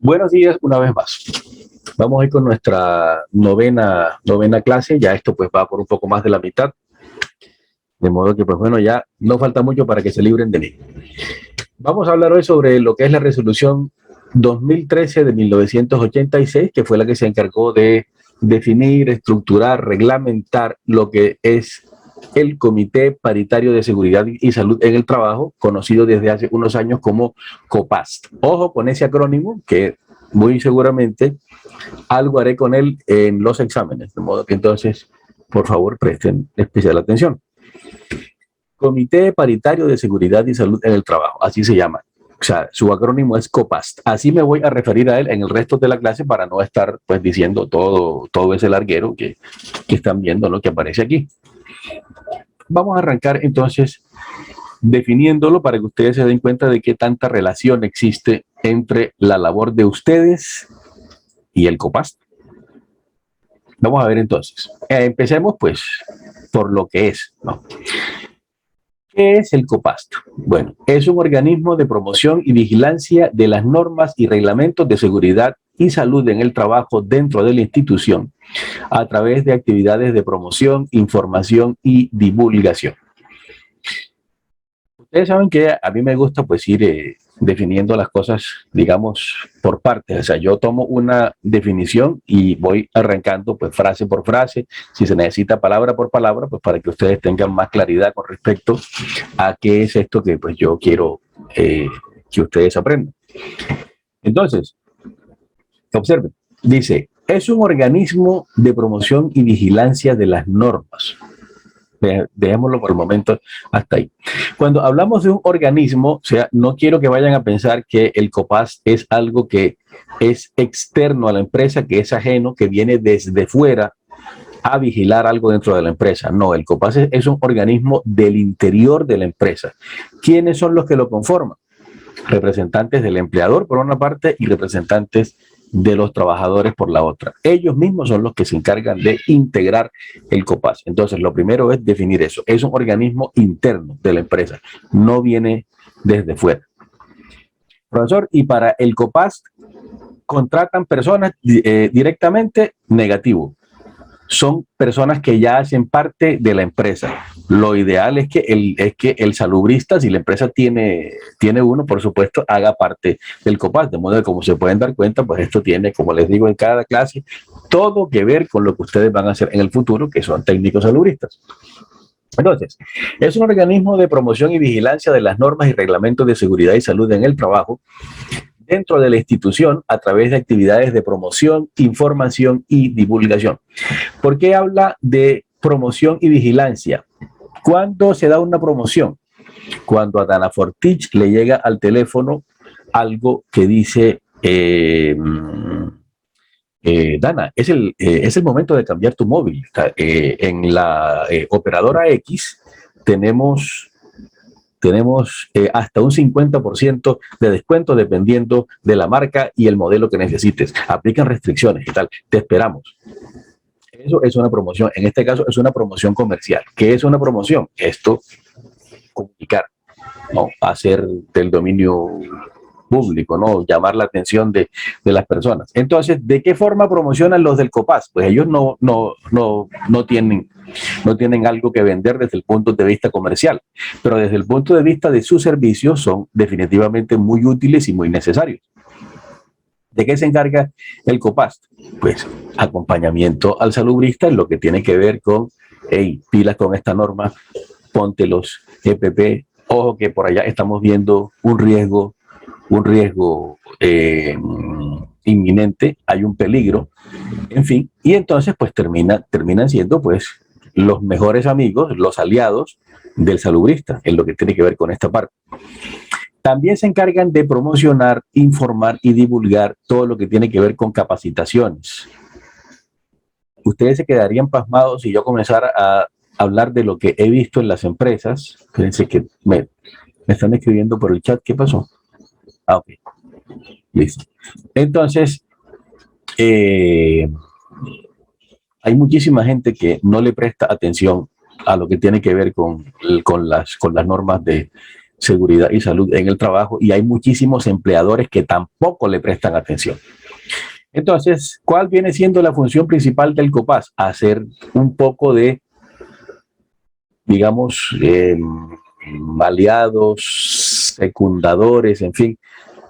Buenos días una vez más. Vamos a ir con nuestra novena clase. Ya esto pues va por un poco más de la mitad. De modo que pues bueno, ya no falta mucho para que se libren de mí. Vamos a hablar hoy sobre lo que es la resolución 2013 de 1986, que fue la que se encargó de definir, estructurar, reglamentar lo que es el Comité Paritario de Seguridad y Salud en el Trabajo, conocido desde hace unos años como COPAST. Ojo con ese acrónimo, que muy seguramente algo haré con él en los exámenes, de modo que entonces, por favor, presten especial atención. Comité Paritario de Seguridad y Salud en el Trabajo, así se llama. O sea, su acrónimo es COPAST. Así me voy a referir a él en el resto de la clase para no estar pues diciendo todo ese larguero que están viendo, ¿no?, que aparece aquí. Vamos a arrancar entonces definiéndolo para que ustedes se den cuenta de qué tanta relación existe entre la labor de ustedes y el COPAST. Vamos a ver entonces. Empecemos pues por lo que es, ¿no? ¿Qué es el COPAST? Bueno, es un organismo de promoción y vigilancia de las normas y reglamentos de seguridad y salud en el trabajo dentro de la institución a través de actividades de promoción, información y divulgación. Ustedes saben que a mí me gusta pues ir definiendo las cosas, digamos, por partes. O sea, yo tomo una definición y voy arrancando pues frase por frase, si se necesita palabra por palabra, pues para que ustedes tengan más claridad con respecto a qué es esto que pues yo quiero que ustedes aprendan. Entonces, observen, dice, es un organismo de promoción y vigilancia de las normas. Dejémoslo por el momento hasta ahí. Cuando hablamos de un organismo, o sea, no quiero que vayan a pensar que el COPAST es algo que es externo a la empresa, que es ajeno, que viene desde fuera a vigilar algo dentro de la empresa. No, el COPAST es un organismo del interior de la empresa. ¿Quiénes son los que lo conforman? Representantes del empleador por una parte y representantes de los trabajadores por la otra. Ellos mismos son los que se encargan de integrar el COPAST. Entonces, lo primero es definir eso. Es un organismo interno de la empresa, no viene desde fuera. Profesor, y para el COPAST contratan personas directamente, negativo. Son personas que ya hacen parte de la empresa. Lo ideal es que el salubrista, si la empresa tiene uno, por supuesto, haga parte del COPAST. De modo que, como se pueden dar cuenta, pues esto tiene, como les digo en cada clase, todo que ver con lo que ustedes van a hacer en el futuro, que son técnicos salubristas. Entonces, es un organismo de promoción y vigilancia de las normas y reglamentos de seguridad y salud en el trabajo dentro de la institución a través de actividades de promoción, información y divulgación. ¿Por qué habla de promoción y vigilancia? ¿Cuándo se da una promoción? Cuando a Dana Fortich le llega al teléfono algo que dice, Dana, es el momento de cambiar tu móvil. En la operadora X tenemos hasta un 50% de descuento dependiendo de la marca y el modelo que necesites. Aplican restricciones y tal. Te esperamos. Eso es una promoción. En este caso es una promoción comercial. ¿Qué es una promoción? Esto, comunicar, ¿no? Hacer del dominio público, ¿no? Llamar la atención de las personas. Entonces, ¿de qué forma promocionan los del COPAST? Pues ellos no tienen algo que vender desde el punto de vista comercial, pero desde el punto de vista de sus servicios son definitivamente muy útiles y muy necesarios. ¿De qué se encarga el COPAST? Pues acompañamiento al salubrista en lo que tiene que ver con, hey, pilas con esta norma, ponte los EPP, ojo que por allá estamos viendo un riesgo inminente, hay un peligro, en fin, y entonces pues terminan siendo pues los mejores amigos, los aliados del salubrista, en lo que tiene que ver con esta parte. También se encargan de promocionar, informar y divulgar todo lo que tiene que ver con capacitaciones. Ustedes se quedarían pasmados si yo comenzara a hablar de lo que he visto en las empresas. Fíjense que me están escribiendo por el chat. ¿Qué pasó? Ah, ok. Listo. Entonces, hay muchísima gente que no le presta atención a lo que tiene que ver con las normas de seguridad y salud en el trabajo, y hay muchísimos empleadores que tampoco le prestan atención. Entonces, ¿cuál viene siendo la función principal del COPAS? Hacer un poco de, digamos, aliados, secundadores, en fin,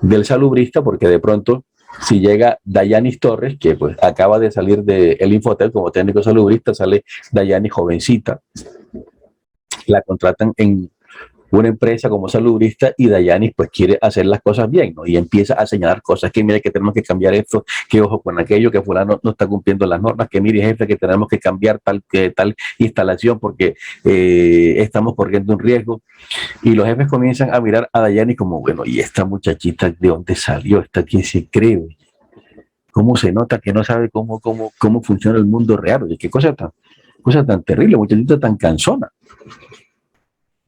del salubrista, porque de pronto, si llega Dayanis Torres, que pues acaba de salir del Infotel como técnico salubrista, sale Dayanis jovencita, la contratan en una empresa como salubrista y Dayanis pues quiere hacer las cosas bien, ¿no? Y empieza a señalar cosas, que mire que tenemos que cambiar esto, que ojo con aquello, que fulano no está cumpliendo las normas, que mire jefe que tenemos que cambiar tal instalación porque estamos corriendo un riesgo. Y los jefes comienzan a mirar a Dayanis como, bueno, ¿y esta muchachita de dónde salió? ¿Esta quién se cree? ¿Cómo se nota que no sabe cómo funciona el mundo real? Oye, qué cosa tan terrible, muchachita tan cansona.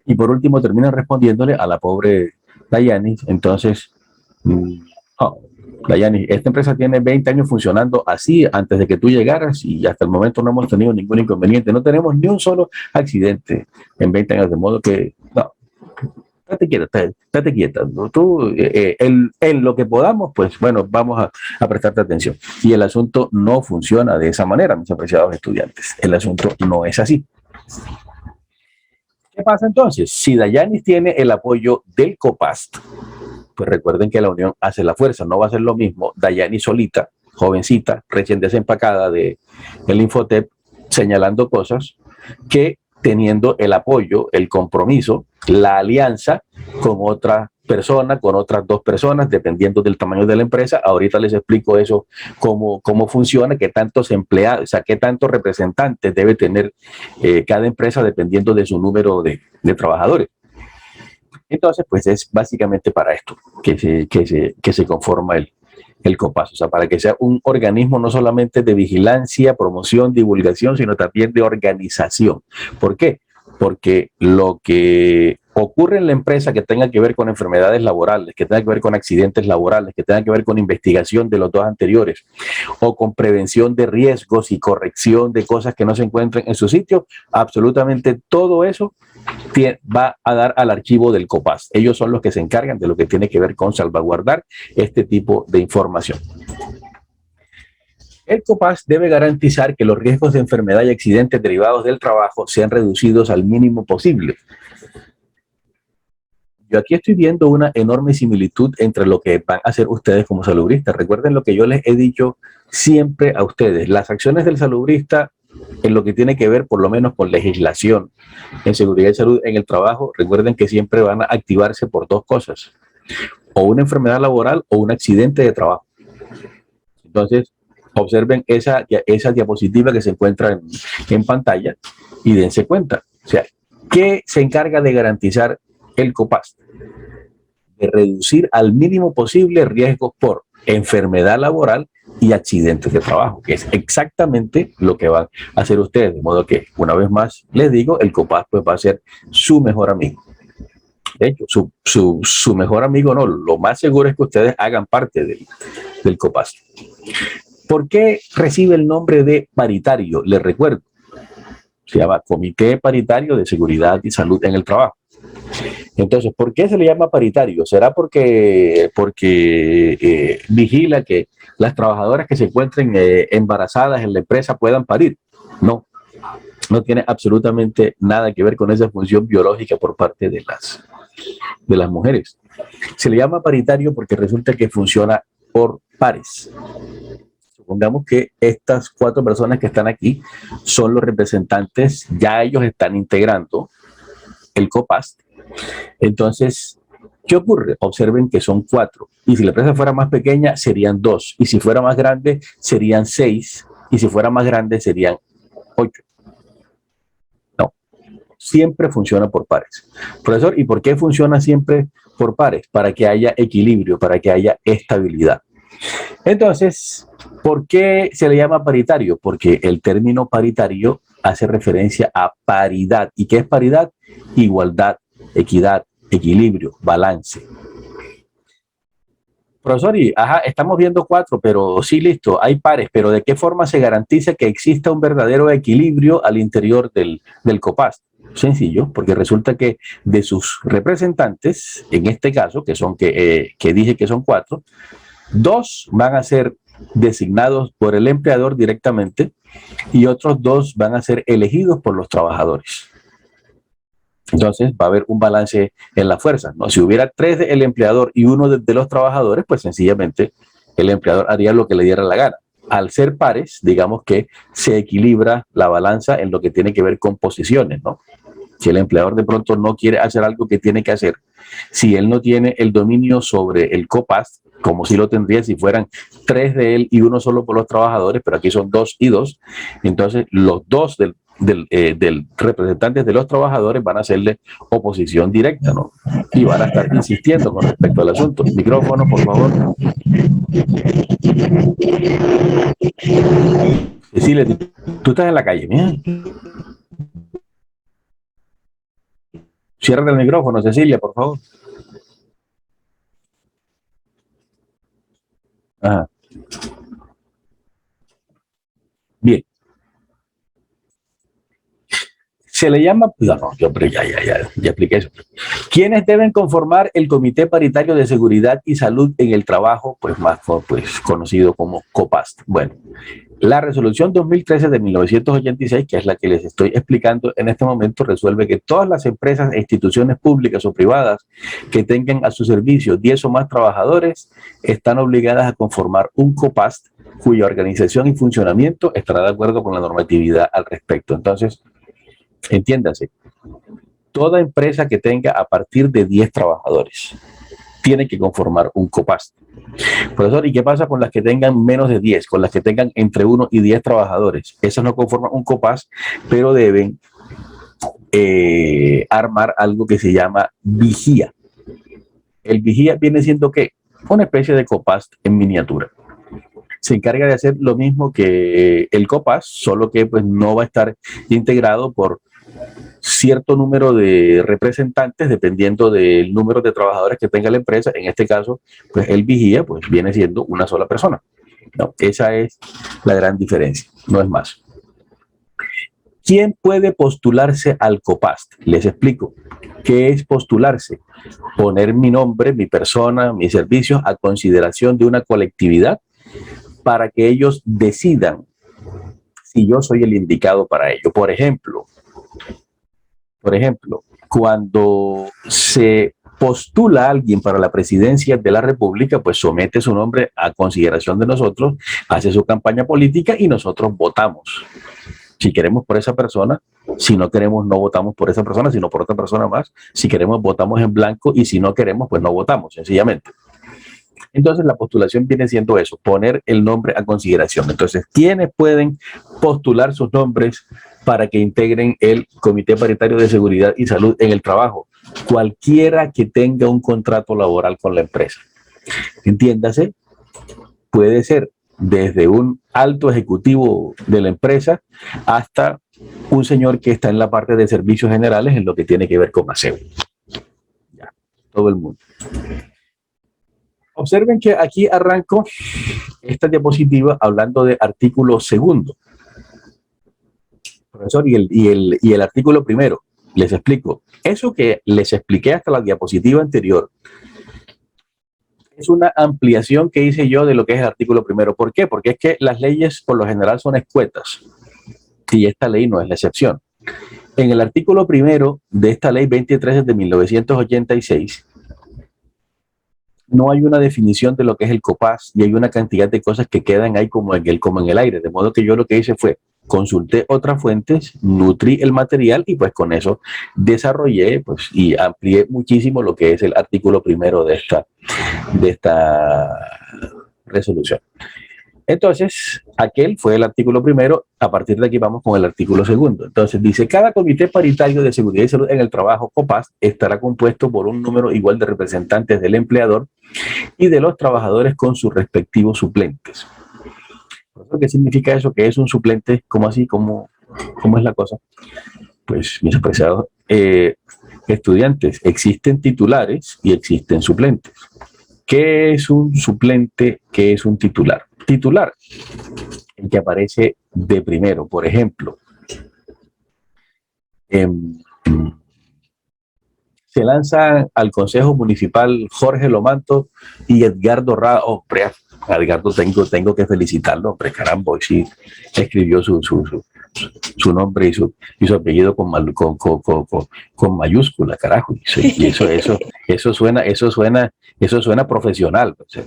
Y por último terminan respondiéndole a la pobre Dayanis. Entonces, Dayanis, esta empresa tiene 20 años funcionando así antes de que tú llegaras y hasta el momento no hemos tenido ningún inconveniente. No tenemos ni un solo accidente en 20 años, de modo que, no, estate quieta. ¿No? Tú, en lo que podamos, pues bueno, vamos a prestarte atención. Y el asunto no funciona de esa manera, mis apreciados estudiantes. El asunto no es así. ¿Qué pasa entonces? Si Dayanis tiene el apoyo del COPAST, pues recuerden que la unión hace la fuerza. No va a ser lo mismo Dayanis solita, jovencita, recién desempacada del Infotep, señalando cosas, que teniendo el apoyo, el compromiso, la alianza con otra persona, con otras dos personas, dependiendo del tamaño de la empresa. Ahorita les explico eso, cómo funciona, qué tantos empleados, o sea, qué tantos representantes debe tener cada empresa dependiendo de su número de trabajadores. Entonces, pues es básicamente para esto que se conforma el COPAS, o sea, para que sea un organismo no solamente de vigilancia, promoción, divulgación, sino también de organización. ¿Por qué? Porque lo que ocurre en la empresa que tenga que ver con enfermedades laborales, que tenga que ver con accidentes laborales, que tenga que ver con investigación de los dos anteriores, o con prevención de riesgos y corrección de cosas que no se encuentren en su sitio, absolutamente todo eso va a dar al archivo del COPAS. Ellos son los que se encargan de lo que tiene que ver con salvaguardar este tipo de información. El COPAS debe garantizar que los riesgos de enfermedad y accidentes derivados del trabajo sean reducidos al mínimo posible. Yo aquí estoy viendo una enorme similitud entre lo que van a hacer ustedes como salubristas. Recuerden lo que yo les he dicho siempre a ustedes. Las acciones del salubrista en lo que tiene que ver por lo menos con legislación en seguridad y salud en el trabajo, recuerden que siempre van a activarse por dos cosas, o una enfermedad laboral o un accidente de trabajo. Entonces, observen esa diapositiva que se encuentra en pantalla y dense cuenta. O sea, ¿qué se encarga de garantizar el COPAS? De reducir al mínimo posible riesgos por enfermedad laboral y accidentes de trabajo, que es exactamente lo que van a hacer ustedes. De modo que, una vez más, les digo, el COPAS pues, va a ser su mejor amigo. De hecho, su mejor amigo no, lo más seguro es que ustedes hagan parte del COPAS. ¿Por qué recibe el nombre de paritario? Les recuerdo, se llama Comité Paritario de Seguridad y Salud en el Trabajo. Entonces, ¿por qué se le llama paritario? ¿Será porque vigila que las trabajadoras que se encuentren embarazadas en la empresa puedan parir? No, no tiene absolutamente nada que ver con esa función biológica por parte de las mujeres. Se le llama paritario porque resulta que funciona por pares. Supongamos que estas 4 personas que están aquí son los representantes, ya ellos están integrando el COPAS. Entonces, ¿qué ocurre? Observen que son 4. Y si la empresa fuera más pequeña, serían 2. Y si fuera más grande, serían 6. Y si fuera más grande, serían 8. No, siempre funciona por pares. Profesor, ¿y por qué funciona siempre por pares? Para que haya equilibrio, para que haya estabilidad. Entonces, ¿por qué se le llama paritario? Porque el término paritario hace referencia a paridad. ¿Y qué es paridad? Igualdad, equidad, equilibrio, balance. Profesor, estamos viendo 4, pero sí, listo, hay pares, pero ¿de qué forma se garantiza que exista un verdadero equilibrio al interior del COPAS? Sencillo, porque resulta que de sus representantes, en este caso, que dije que son 4, 2 van a ser designados por el empleador directamente y otros 2 van a ser elegidos por los trabajadores. Entonces va a haber un balance en la fuerza, ¿no? Si hubiera 3 del empleador y 1 de los trabajadores, pues sencillamente el empleador haría lo que le diera la gana. Al ser pares, digamos que se equilibra la balanza en lo que tiene que ver con posiciones, ¿no? Si el empleador de pronto no quiere hacer algo que tiene que hacer, si él no tiene el dominio sobre el COPAS, como si lo tendría si fueran 3 de él y 1 solo por los trabajadores, pero aquí son 2 y 2, entonces los 2 del representantes de los trabajadores van a hacerle oposición directa, ¿no? Y van a estar insistiendo con respecto al asunto. Micrófono, por favor. Cecilia, tú estás en la calle, mira. Cierra el micrófono, Cecilia, por favor. Ajá. Bien. Se le llama, no, yo ya expliqué eso. ¿Quiénes deben conformar el Comité Paritario de Seguridad y Salud en el Trabajo, pues más conocido como COPAST? Bueno, la resolución 2013 de 1986, que es la que les estoy explicando en este momento, resuelve que todas las empresas e instituciones públicas o privadas que tengan a su servicio 10 o más trabajadores están obligadas a conformar un COPAST cuya organización y funcionamiento estará de acuerdo con la normatividad al respecto. Entonces, entiéndase, toda empresa que tenga a partir de 10 trabajadores tiene que conformar un COPAST. Profesor, ¿y qué pasa con las que tengan menos de 10, con las que tengan entre 1 y 10 trabajadores? Esas no conforman un COPAST, pero deben armar algo que se llama vigía. El vigía viene siendo ¿qué? Una especie de COPAST en miniatura. Se encarga de hacer lo mismo que el COPAST, solo que pues no va a estar integrado por cierto número de representantes dependiendo del número de trabajadores que tenga la empresa. En este caso, pues el vigía pues viene siendo una sola persona. No, esa es la gran diferencia, no es más. ¿Quién puede postularse al COPAST? Les explico. ¿Qué es postularse? Poner mi nombre, mi persona, mis servicios a consideración de una colectividad para que ellos decidan si yo soy el indicado para ello. Por ejemplo, cuando se postula a alguien para la presidencia de la República, pues somete su nombre a consideración de nosotros, hace su campaña política y nosotros votamos. Si queremos por esa persona, si no queremos no votamos por esa persona, sino por otra persona más. Si queremos votamos en blanco y si no queremos pues no votamos, sencillamente. Entonces la postulación viene siendo eso, poner el nombre a consideración. Entonces, ¿quiénes pueden postular sus nombres para que integren el Comité Paritario de Seguridad y Salud en el Trabajo? Cualquiera que tenga un contrato laboral con la empresa. Entiéndase, puede ser desde un alto ejecutivo de la empresa hasta un señor que está en la parte de servicios generales en lo que tiene que ver con aseo. Ya, todo el mundo. Observen que aquí arranco esta diapositiva hablando de artículo segundo. Profesor, y el artículo primero, les explico. Eso que les expliqué hasta la diapositiva anterior es una ampliación que hice yo de lo que es el artículo primero. ¿Por qué? Porque es que las leyes por lo general son escuetas y esta ley no es la excepción. En el artículo primero de esta ley 23 de 1986, no hay una definición de lo que es el COPAS y hay una cantidad de cosas que quedan ahí como en el aire. De modo que yo lo que hice fue consulté otras fuentes, nutrí el material y pues con eso desarrollé pues, y amplié muchísimo lo que es el artículo primero de esta resolución. Entonces, aquel fue el artículo primero. A partir de aquí vamos con el artículo segundo. Entonces, dice, cada comité paritario de seguridad y salud en el trabajo, COPAS, estará compuesto por un número igual de representantes del empleador y de los trabajadores con sus respectivos suplentes. ¿Qué significa eso? ¿Qué es un suplente? ¿Cómo así? ¿Cómo es la cosa? Pues, mis apreciados estudiantes, existen titulares y existen suplentes. ¿Qué es un suplente? ¿Qué es un titular? Titular, el que aparece de primero. Por ejemplo, se lanzan al Consejo Municipal Jorge Lomanto y Edgardo Rada. Oh, a Edgardo tengo que felicitarlo, hombre, caramba, hoy sí escribió su nombre y su apellido con mayúscula, carajo. Y eso suena profesional. O sea,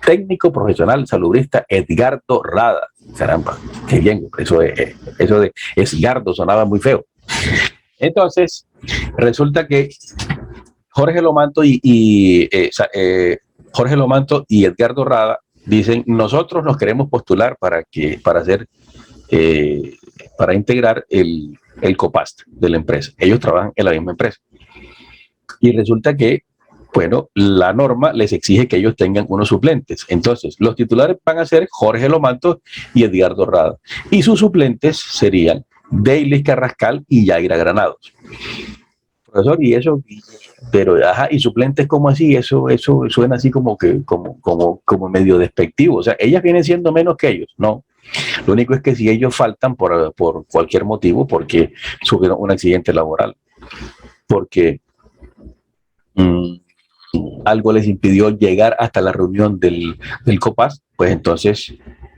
técnico profesional salubrista Edgardo Rada. Caramba, qué bien, eso de Edgardo sonaba muy feo. Entonces, resulta que Jorge Lomanto Jorge Lomanto y Edgardo Rada dicen: nosotros nos queremos postular para integrar el COPAST de la empresa. Ellos trabajan en la misma empresa. Y resulta que, bueno, la norma les exige que ellos tengan unos suplentes. Entonces, los titulares van a ser Jorge Lomanto y Edgardo Rada. Y sus suplentes serían Deilis Carrascal y Yaira Granados. Profesor, y eso, pero ajá, y suplentes como así, eso suena así como medio despectivo. O sea, ellas vienen siendo menos que ellos, no. Lo único es que si ellos faltan por cualquier motivo, porque sufrieron un accidente laboral, porque algo les impidió llegar hasta la reunión del COPAS, pues entonces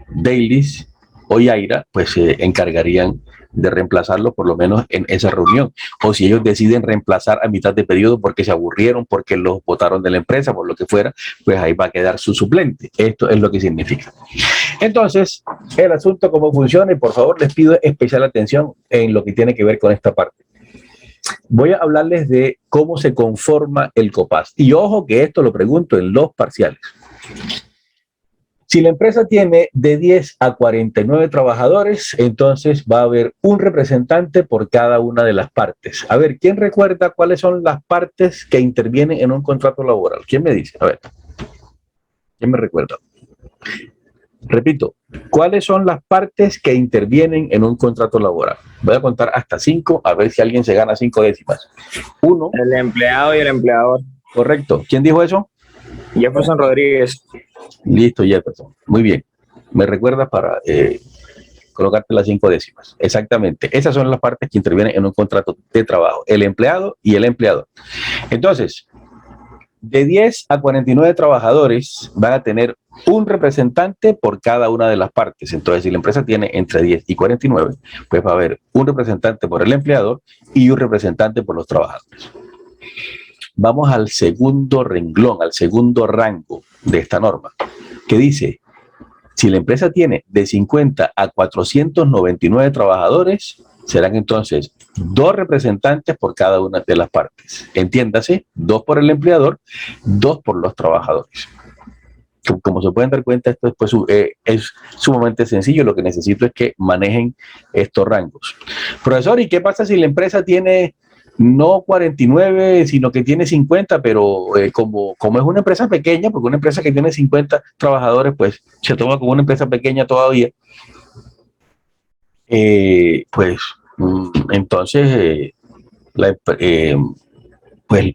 Deilis o Yaira pues se encargarían de reemplazarlo por lo menos en esa reunión. O si ellos deciden reemplazar a mitad de periodo porque se aburrieron, porque los votaron de la empresa, por lo que fuera, pues ahí va a quedar su suplente. Esto es lo que significa. Entonces, el asunto cómo funciona, y por favor les pido especial atención en lo que tiene que ver con esta parte. Voy a hablarles de cómo se conforma el COPAS. Y ojo que esto lo pregunto en los parciales. Si la empresa tiene de 10 a 49 trabajadores, entonces va a haber un representante por cada una de las partes. A ver, ¿quién recuerda cuáles son las partes que intervienen en un contrato laboral? ¿Quién me dice? A ver, ¿quién me recuerda? Repito, ¿cuáles son las partes que intervienen en un contrato laboral? Voy a contar hasta 5, a ver si alguien se gana 5 décimas. 1. El empleado y el empleador. Correcto. ¿Quién dijo eso? Jefferson Rodríguez. Listo, Jefferson. Muy bien. Me recuerdas para colocarte las 5 décimas. Exactamente. Esas son las partes que intervienen en un contrato de trabajo. El empleado y el empleador. Entonces, de 10 a 49 trabajadores van a tener un representante por cada una de las partes. Entonces, si la empresa tiene entre 10 y 49, pues va a haber un representante por el empleador y un representante por los trabajadores. Vamos al segundo renglón, al segundo rango de esta norma, que dice: si la empresa tiene de 50 a 499 trabajadores, serán entonces 2 representantes por cada una de las partes. Entiéndase, 2 por el empleador, 2 por los trabajadores. Como se pueden dar cuenta, esto después es sumamente sencillo. Lo que necesito es que manejen estos rangos. Profesor, ¿y qué pasa si la empresa tiene no 49, sino que tiene 50, pero como es una empresa pequeña, porque una empresa que tiene 50 trabajadores, pues se toma como una empresa pequeña todavía, pues entonces, pues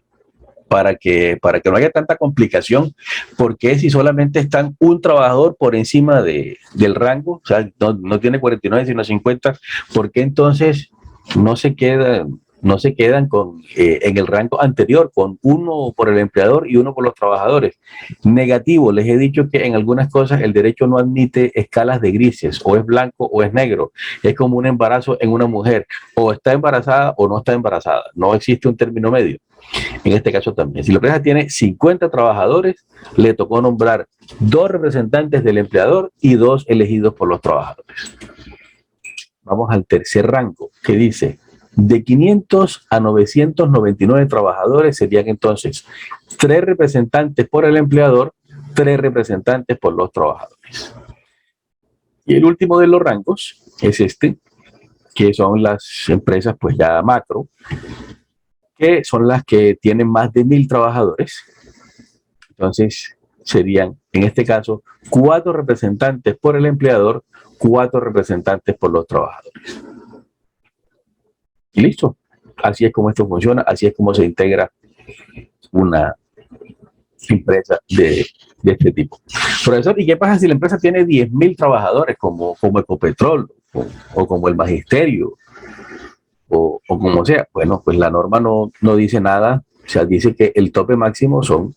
para que no haya tanta complicación, porque si solamente están un trabajador por encima del rango, o sea, no tiene 49 sino 50, ¿por qué entonces no se quedan en el rango anterior, con uno por el empleador y uno por los trabajadores? Negativo, les he dicho que en algunas cosas el derecho no admite escalas de grises, o es blanco o es negro. Es como un embarazo en una mujer, o está embarazada o no está embarazada, no existe un término medio. En este caso también, si la empresa tiene 50 trabajadores, le tocó nombrar 2 representantes del empleador y 2 elegidos por los trabajadores. Vamos al tercer rango, que dice: de 500 a 999 trabajadores serían entonces 3 representantes por el empleador, 3 representantes por los trabajadores. Y el último de los rangos es este, que son las empresas pues ya macro, que son las que tienen más de 1000 trabajadores. Entonces serían, en este caso, 4 representantes por el empleador, 4 representantes por los trabajadores. Y listo. Así es como esto funciona, así es como se integra una empresa de este tipo. Profesor, ¿y qué pasa si la empresa tiene 10.000 trabajadores como Ecopetrol, o como el magisterio, o como sea. Bueno, pues la norma no dice nada, o sea, dice que el tope máximo son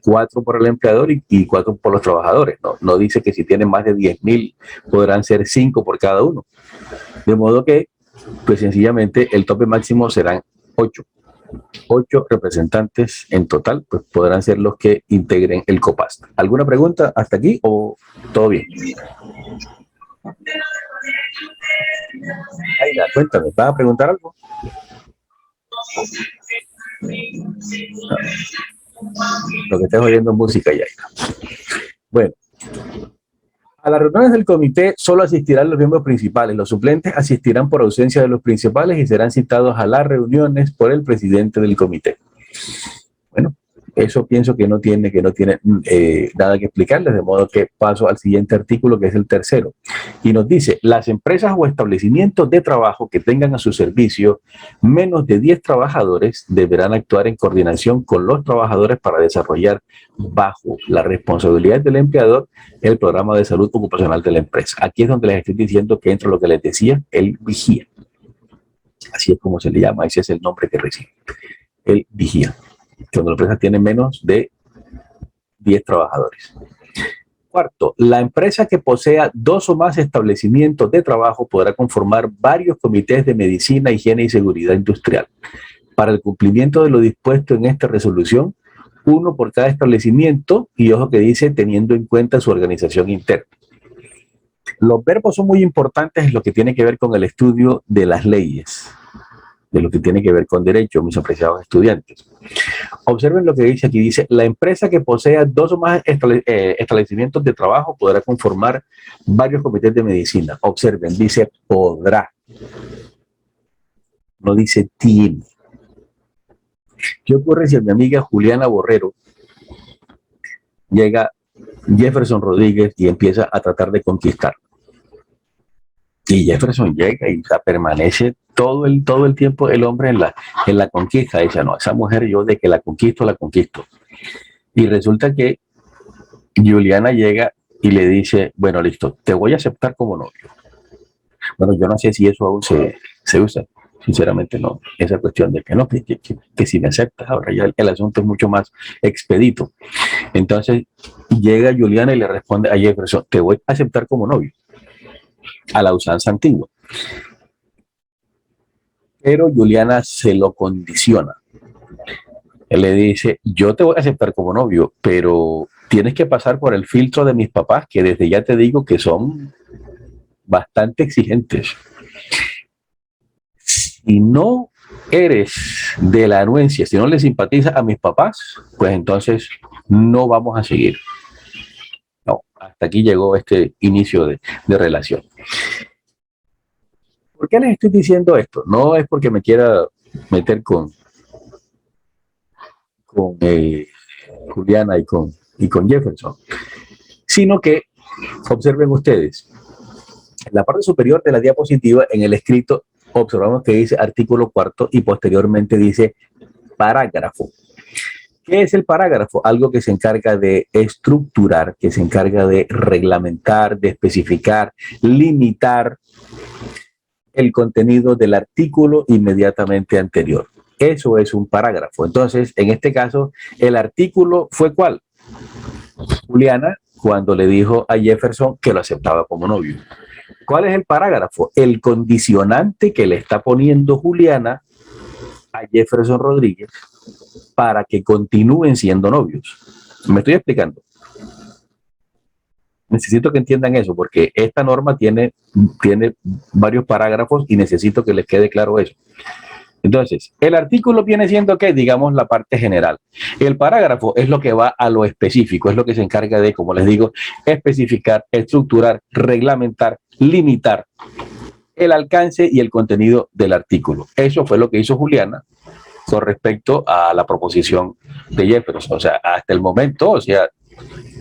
4 por el empleador y 4 por los trabajadores. No dice que si tienen más de 10.000 podrán ser 5 por cada uno. De modo que, pues sencillamente, el tope máximo serán 8. 8 representantes en total, pues podrán ser los que integren el COPAST. ¿Alguna pregunta hasta aquí o todo bien? Aida, cuéntame, ¿vas a preguntar algo? Lo que estés oyendo es música, Yaira. Bueno, a las reuniones del comité solo asistirán los miembros principales. Los suplentes asistirán por ausencia de los principales y serán citados a las reuniones por el presidente del comité. Bueno, eso pienso que no tiene nada que explicarles, de modo que paso al siguiente artículo, que es el tercero. Y nos dice, las empresas o establecimientos de trabajo que tengan a su servicio menos de 10 trabajadores deberán actuar en coordinación con los trabajadores para desarrollar bajo la responsabilidad del empleador el programa de salud ocupacional de la empresa. Aquí es donde les estoy diciendo que entra lo que les decía, el vigía. Así es como se le llama, ese es el nombre que recibe, el vigía, cuando la empresa tiene menos de 10 trabajadores. Cuarto, la empresa que posea 2 o más establecimientos de trabajo podrá conformar varios comités de medicina, higiene y seguridad industrial. Para el cumplimiento de lo dispuesto en esta resolución, 1 por cada establecimiento, y ojo que dice teniendo en cuenta su organización interna. Los verbos son muy importantes en lo que tiene que ver con el estudio de las leyes, de lo que tiene que ver con derecho, mis apreciados estudiantes. Observen lo que dice aquí, dice, la empresa que posea 2 o más establecimientos de trabajo podrá conformar varios comités de medicina. Observen, dice podrá, no dice tiene. ¿Qué ocurre si a mi amiga Juliana Borrero llega Jefferson Rodríguez y empieza a tratar de conquistar? Y Jefferson llega y permanece todo el tiempo el hombre en la conquista. Dice, no, esa mujer yo de que la conquisto. Y resulta que Juliana llega y le dice, bueno, listo, te voy a aceptar como novio. Bueno, yo no sé si eso aún se usa. Sinceramente no, esa cuestión de que no, que si me aceptas, ahora ya el asunto es mucho más expedito. Entonces llega Juliana y le responde a Jefferson, te voy a aceptar como novio, a la usanza antigua. Pero Juliana se lo condiciona. Él le dice, yo te voy a aceptar como novio, pero tienes que pasar por el filtro de mis papás, que desde ya te digo que son bastante exigentes. Si no eres de la anuencia, si no le simpatizas a mis papás, pues entonces no vamos a seguir. No, hasta aquí llegó este inicio de relación. ¿Por qué les estoy diciendo esto? No es porque me quiera meter con Juliana y con Jefferson, sino que observen ustedes, en la parte superior de la diapositiva, en el escrito, observamos que dice artículo 4 y posteriormente dice parágrafo. ¿Qué es el parágrafo? Algo que se encarga de estructurar, que se encarga de reglamentar, de especificar, limitar el contenido del artículo inmediatamente anterior. Eso es un parágrafo. Entonces, en este caso, el artículo fue ¿cuál? Juliana, cuando le dijo a Jefferson que lo aceptaba como novio. ¿Cuál es el parágrafo? El condicionante que le está poniendo Juliana a Jefferson Rodríguez para que continúen siendo novios. ¿Me estoy explicando? Necesito que entiendan eso, porque esta norma tiene varios parágrafos y necesito que les quede claro eso. Entonces, el artículo viene siendo que, digamos, la parte general. El parágrafo es lo que va a lo específico, es lo que se encarga de, como les digo, especificar, estructurar, reglamentar, limitar el alcance y el contenido del artículo. Eso fue lo que hizo Juliana con respecto a la proposición de Jefferson. O sea, hasta el momento, o sea,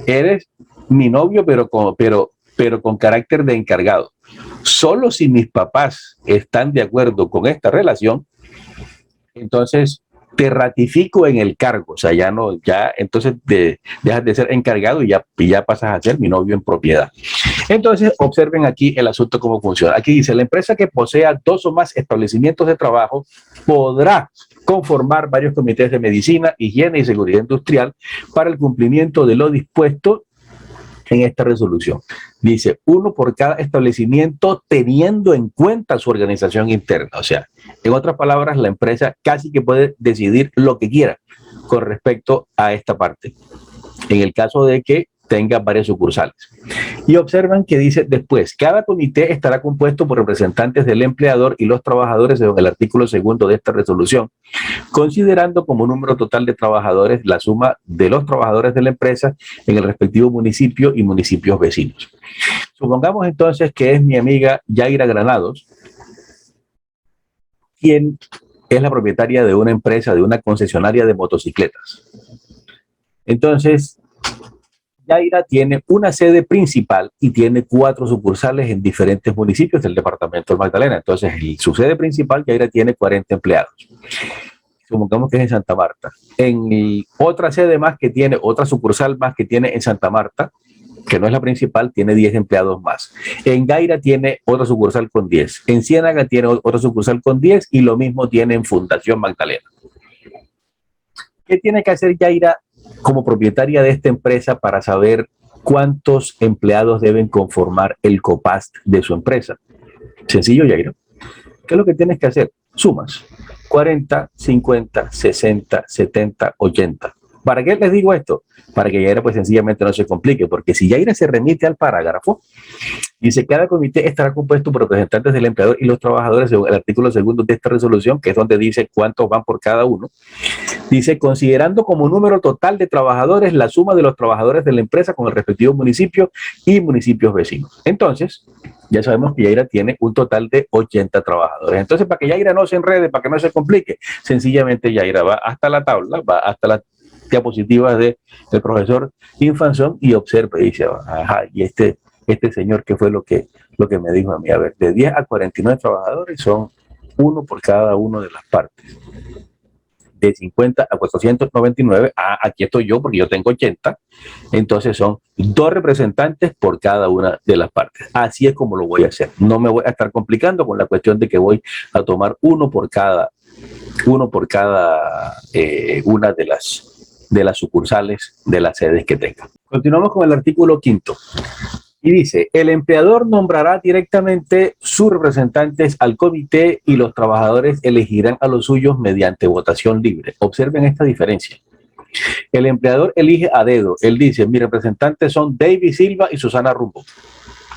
eres mi novio, pero con carácter de encargado. Solo si mis papás están de acuerdo con esta relación, entonces te ratifico en el cargo. O sea, entonces dejas de ser encargado y ya pasas a ser mi novio en propiedad. Entonces, observen aquí el asunto cómo funciona. Aquí dice, la empresa que posea 2 o más establecimientos de trabajo podrá conformar varios comités de medicina, higiene y seguridad industrial para el cumplimiento de lo dispuesto en esta resolución. Dice, 1 por cada establecimiento teniendo en cuenta su organización interna. O sea, en otras palabras, la empresa casi que puede decidir lo que quiera con respecto a esta parte, en el caso de que tenga varias sucursales. Y observan que dice después, cada comité estará compuesto por representantes del empleador y los trabajadores según el artículo 2 de esta resolución, considerando como número total de trabajadores la suma de los trabajadores de la empresa en el respectivo municipio y municipios vecinos. Supongamos entonces que es mi amiga Yaira Granados, quien es la propietaria de una empresa, de una concesionaria de motocicletas. Entonces, Yaira tiene una sede principal y tiene 4 sucursales en diferentes municipios del departamento de Magdalena. Entonces, su sede principal, Yaira tiene 40 empleados. Supongamos que es en Santa Marta. En otra sede más que tiene, otra sucursal más que tiene en Santa Marta, que no es la principal, tiene 10 empleados más. En Gaira tiene otra sucursal con 10. En Ciénaga tiene otra sucursal con 10 y lo mismo tiene en Fundación Magdalena. ¿Qué tiene que hacer Yaira como propietaria de esta empresa para saber cuántos empleados deben conformar el COPAST de su empresa? Sencillo, Yaira. ¿Qué es lo que tienes que hacer? Sumas. 40, 50, 60, 70, 80. ¿Para qué les digo esto? Para que Yaira pues sencillamente no se complique, porque si Yaira se remite al parágrafo, dice, cada comité estará compuesto por representantes del empleador y los trabajadores según el artículo 2 de esta resolución, que es donde dice cuántos van por cada uno. Dice, considerando como número total de trabajadores la suma de los trabajadores de la empresa con el respectivo municipio y municipios vecinos. Entonces, ya sabemos que Yaira tiene un total de 80 trabajadores. Entonces, para que Yaira no se enrede, para que no se complique, sencillamente Yaira va hasta la tabla, va hasta la diapositivas del profesor Infanzón y observa y dice, ajá, y este señor, ¿qué fue lo que me dijo a mí? A ver, de 10 a 49 trabajadores son 1 por cada una de las partes. De 50 a 499, aquí estoy yo porque yo tengo 80, entonces son 2 representantes por cada una de las partes. Así es como lo voy a hacer. No me voy a estar complicando con la cuestión de que voy a tomar uno por cada una de las sucursales de las sedes que tenga. Continuamos con el artículo 5. Y dice, el empleador nombrará directamente sus representantes al comité y los trabajadores elegirán a los suyos mediante votación libre. Observen esta diferencia. El empleador elige a dedo. Él dice, mis representantes son David Silva y Susana Rumbo.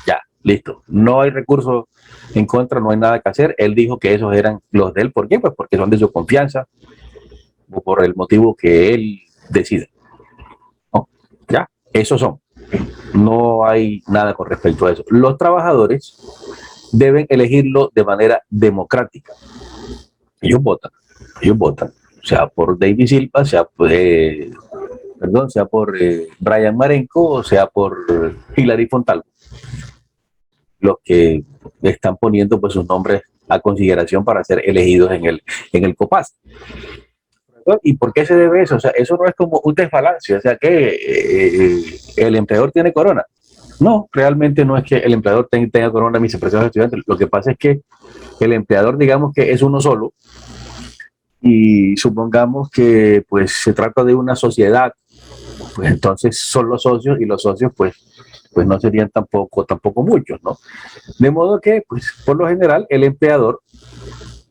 Ya, listo. No hay recurso en contra, no hay nada que hacer. Él dijo que esos eran los de él. ¿Por qué? Pues porque son de su confianza o por el motivo que él decida. ¿No? Ya, esos son. No hay nada con respecto a eso. Los trabajadores deben elegirlo de manera democrática. Ellos votan, sea por David Silva, sea por Brian Marenco, o sea por Hilary Fontalvo. Los que están poniendo pues sus nombres a consideración para ser elegidos en el COPAST. ¿Y por qué se debe eso? O sea, eso no es como un desbalance, o sea que el empleador tiene corona. No, realmente no es que el empleador tenga corona, mis empresarios estudiantes. Lo que pasa es que el empleador, digamos que es uno solo, y supongamos que pues se trata de una sociedad, pues entonces son los socios, y los socios pues no serían tampoco muchos, ¿no? De modo que, pues, por lo general, el empleador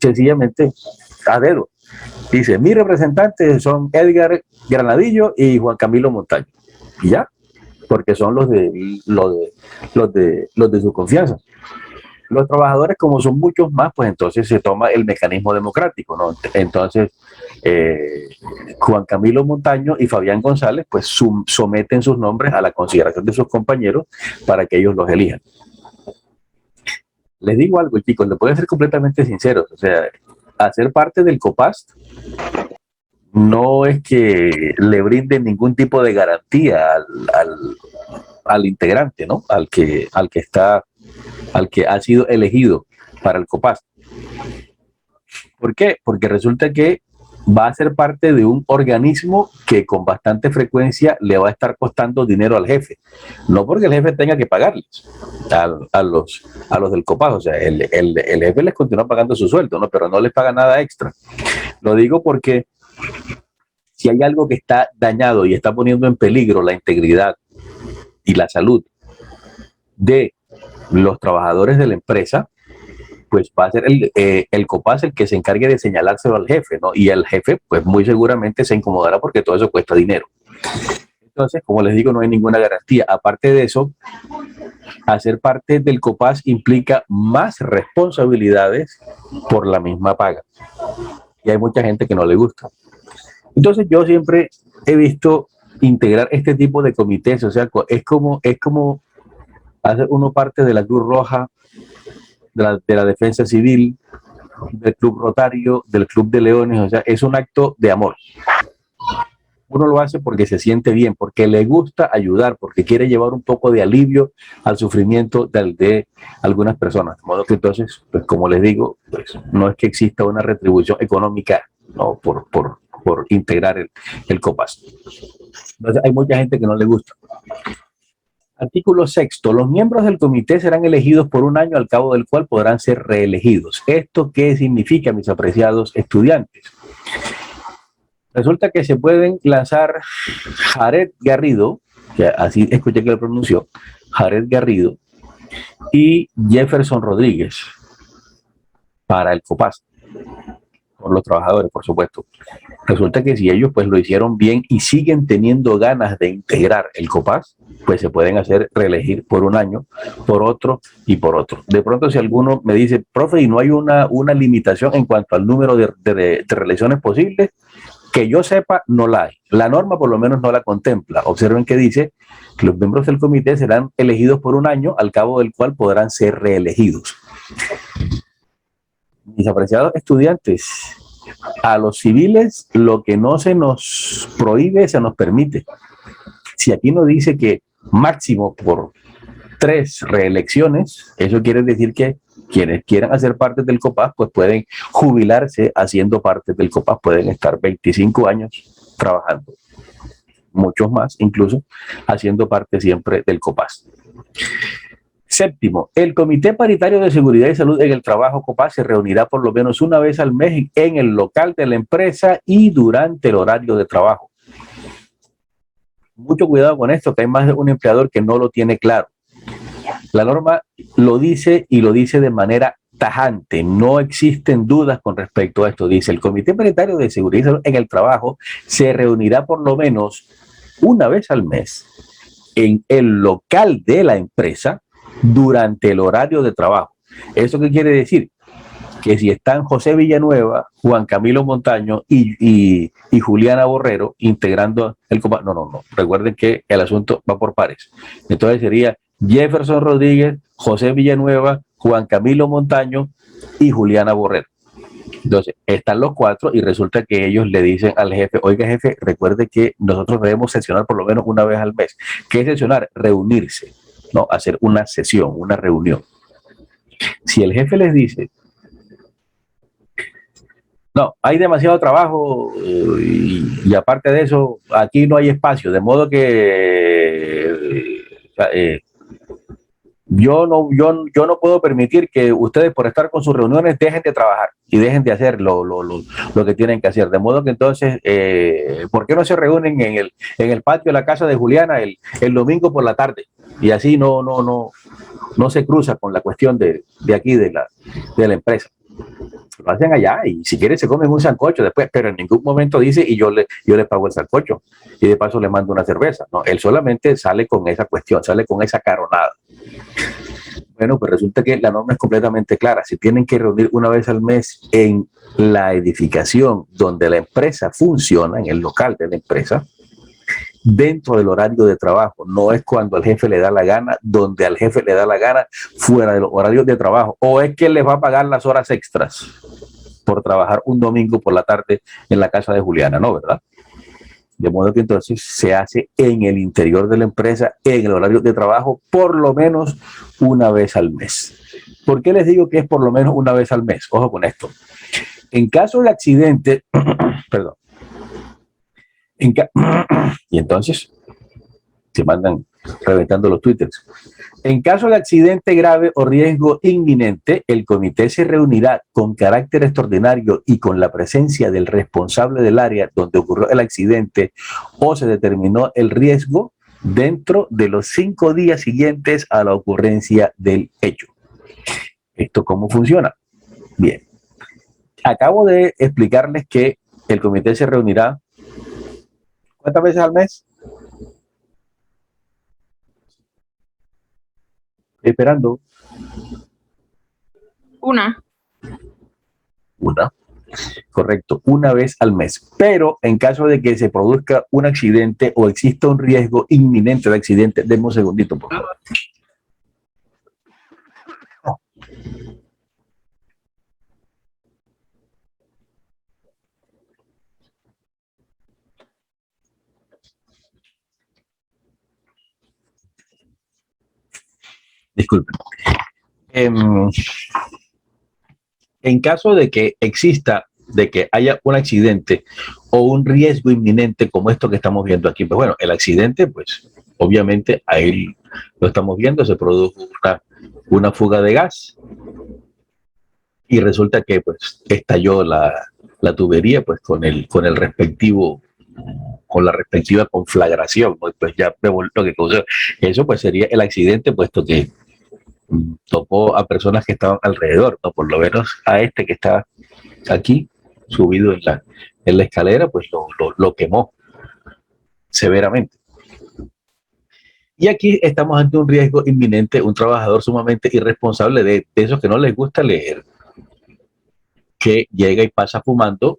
sencillamente a dedo dice, mis representantes son Edgar Granadillo y Juan Camilo Montaño. Y ya, porque son los de su confianza. Los trabajadores, como son muchos más, pues entonces se toma el mecanismo democrático, ¿no? Entonces, Juan Camilo Montaño y Fabián González, pues someten sus nombres a la consideración de sus compañeros para que ellos los elijan. Les digo algo, chicos, les pueden ser completamente sinceros, o sea, hacer parte del COPAST no es que le brinde ningún tipo de garantía al integrante, ¿no? Al que ha sido elegido para el COPAST. ¿Por qué? Porque resulta que va a ser parte de un organismo que con bastante frecuencia le va a estar costando dinero al jefe. No porque el jefe tenga que pagarles a los del COPAS, o sea, el jefe les continúa pagando su sueldo, ¿no? Pero no les paga nada extra. Lo digo porque si hay algo que está dañado y está poniendo en peligro la integridad y la salud de los trabajadores de la empresa, pues va a ser el COPAS el que se encargue de señalárselo al jefe, ¿no? Y el jefe, pues muy seguramente se incomodará porque todo eso cuesta dinero. Entonces, como les digo, no hay ninguna garantía. Aparte de eso, hacer parte del COPAS implica más responsabilidades por la misma paga. Y hay mucha gente que no le gusta. Entonces, yo siempre he visto integrar este tipo de comités, o sea, es como hacer uno parte de la Cruz Roja, de la Defensa Civil, del Club Rotario, del Club de Leones, o sea, es un acto de amor. Uno lo hace porque se siente bien, porque le gusta ayudar, porque quiere llevar un poco de alivio al sufrimiento de algunas personas. De modo que entonces, pues como les digo, pues no es que exista una retribución económica, ¿no? por integrar el COPAS. Entonces hay mucha gente que no le gusta. Artículo 6. Los miembros del comité serán elegidos por un año, al cabo del cual podrán ser reelegidos. ¿Esto qué significa, mis apreciados estudiantes? Resulta que se pueden lanzar Jared Garrido, que así escuché que lo pronunció, Jared Garrido, y Jefferson Rodríguez para el COPAS, por los trabajadores, por supuesto. Resulta que si ellos pues lo hicieron bien y siguen teniendo ganas de integrar el COPAS, pues se pueden hacer reelegir por un año, por otro y por otro. De pronto, si alguno me dice, profe, ¿y no hay una limitación en cuanto al número de reelecciones posibles? Que yo sepa, no la hay. La norma por lo menos no la contempla. Observen que dice que los miembros del comité serán elegidos por un año, al cabo del cual podrán ser reelegidos. Mis apreciados estudiantes, a los civiles lo que no se nos prohíbe se nos permite. Si aquí no dice que máximo por 3 reelecciones, eso quiere decir que quienes quieran hacer parte del COPAS pues pueden jubilarse haciendo parte del COPAS, pueden estar 25 años trabajando, muchos más incluso, haciendo parte siempre del COPAS. Séptimo, el Comité Paritario de Seguridad y Salud en el Trabajo COPAS se reunirá por lo menos una vez al mes en el local de la empresa y durante el horario de trabajo. Mucho cuidado con esto, que hay más de un empleador que no lo tiene claro. La norma lo dice y lo dice de manera tajante. No existen dudas con respecto a esto. Dice, el Comité Paritario de Seguridad y Salud en el Trabajo se reunirá por lo menos una vez al mes en el local de la empresa durante el horario de trabajo. ¿Eso qué quiere decir? Que si están José Villanueva, Juan Camilo Montaño y Juliana Borrero integrando el COPAS, no. Recuerden que el asunto va por pares. Entonces sería Jefferson Rodríguez, José Villanueva, Juan Camilo Montaño y Juliana Borrero. Entonces, están los 4 y resulta que ellos le dicen al jefe, oiga jefe, recuerde que nosotros debemos sesionar por lo menos una vez al mes. ¿Qué es sesionar? Reunirse, ¿no? Hacer una sesión, una reunión. Si el jefe les dice, no, hay demasiado trabajo y aparte de eso, aquí no hay espacio, de modo que yo no puedo permitir que ustedes por estar con sus reuniones dejen de trabajar y dejen de hacer lo que tienen que hacer. De modo que entonces, ¿por qué no se reúnen en el patio de la casa de Juliana el domingo por la tarde? Y así no se cruza con la cuestión de aquí de la empresa. Lo hacen allá y si quieren se comen un sancocho después, pero en ningún momento dice y yo le pago el sancocho y de paso le mando una cerveza. No, él solamente sale con esa cuestión, sale con esa caronada. Bueno, pues resulta que la norma es completamente clara. Si tienen que reunir una vez al mes en la edificación donde la empresa funciona, en el local de la empresa, dentro del horario de trabajo, no es cuando al jefe le da la gana, donde al jefe le da la gana, fuera de los horarios de trabajo, o es que les va a pagar las horas extras por trabajar un domingo por la tarde en la casa de Juliana, ¿no? ¿Verdad? De modo que entonces se hace en el interior de la empresa, en el horario de trabajo, por lo menos una vez al mes. ¿Por qué les digo que es por lo menos una vez al mes? Ojo con esto. En caso de accidente, perdón. Y entonces se mandan reventando los twitters. En caso de accidente grave o riesgo inminente, el comité se reunirá con carácter extraordinario y con la presencia del responsable del área donde ocurrió el accidente o se determinó el riesgo dentro de los 5 días siguientes a la ocurrencia del hecho. ¿Esto cómo funciona? Bien. Acabo de explicarles que el comité se reunirá ¿cuántas veces al mes? Esperando. Una. Correcto, una vez al mes. Pero en caso de que se produzca un accidente o exista un riesgo inminente de accidente, denme un segundito, por favor. Disculpen. En caso de que exista, de que haya un accidente o un riesgo inminente como esto que estamos viendo aquí, pues bueno, el accidente, pues obviamente ahí lo estamos viendo, se produjo una fuga de gas y resulta que pues estalló la tubería pues con la respectiva conflagración, pues ya lo que causó eso pues sería el accidente, puesto que tocó a personas que estaban alrededor, ¿no? Por lo menos a este que está aquí subido en la escalera, pues lo quemó severamente. Y aquí estamos ante un riesgo inminente, un trabajador sumamente irresponsable de esos que no les gusta leer, que llega y pasa fumando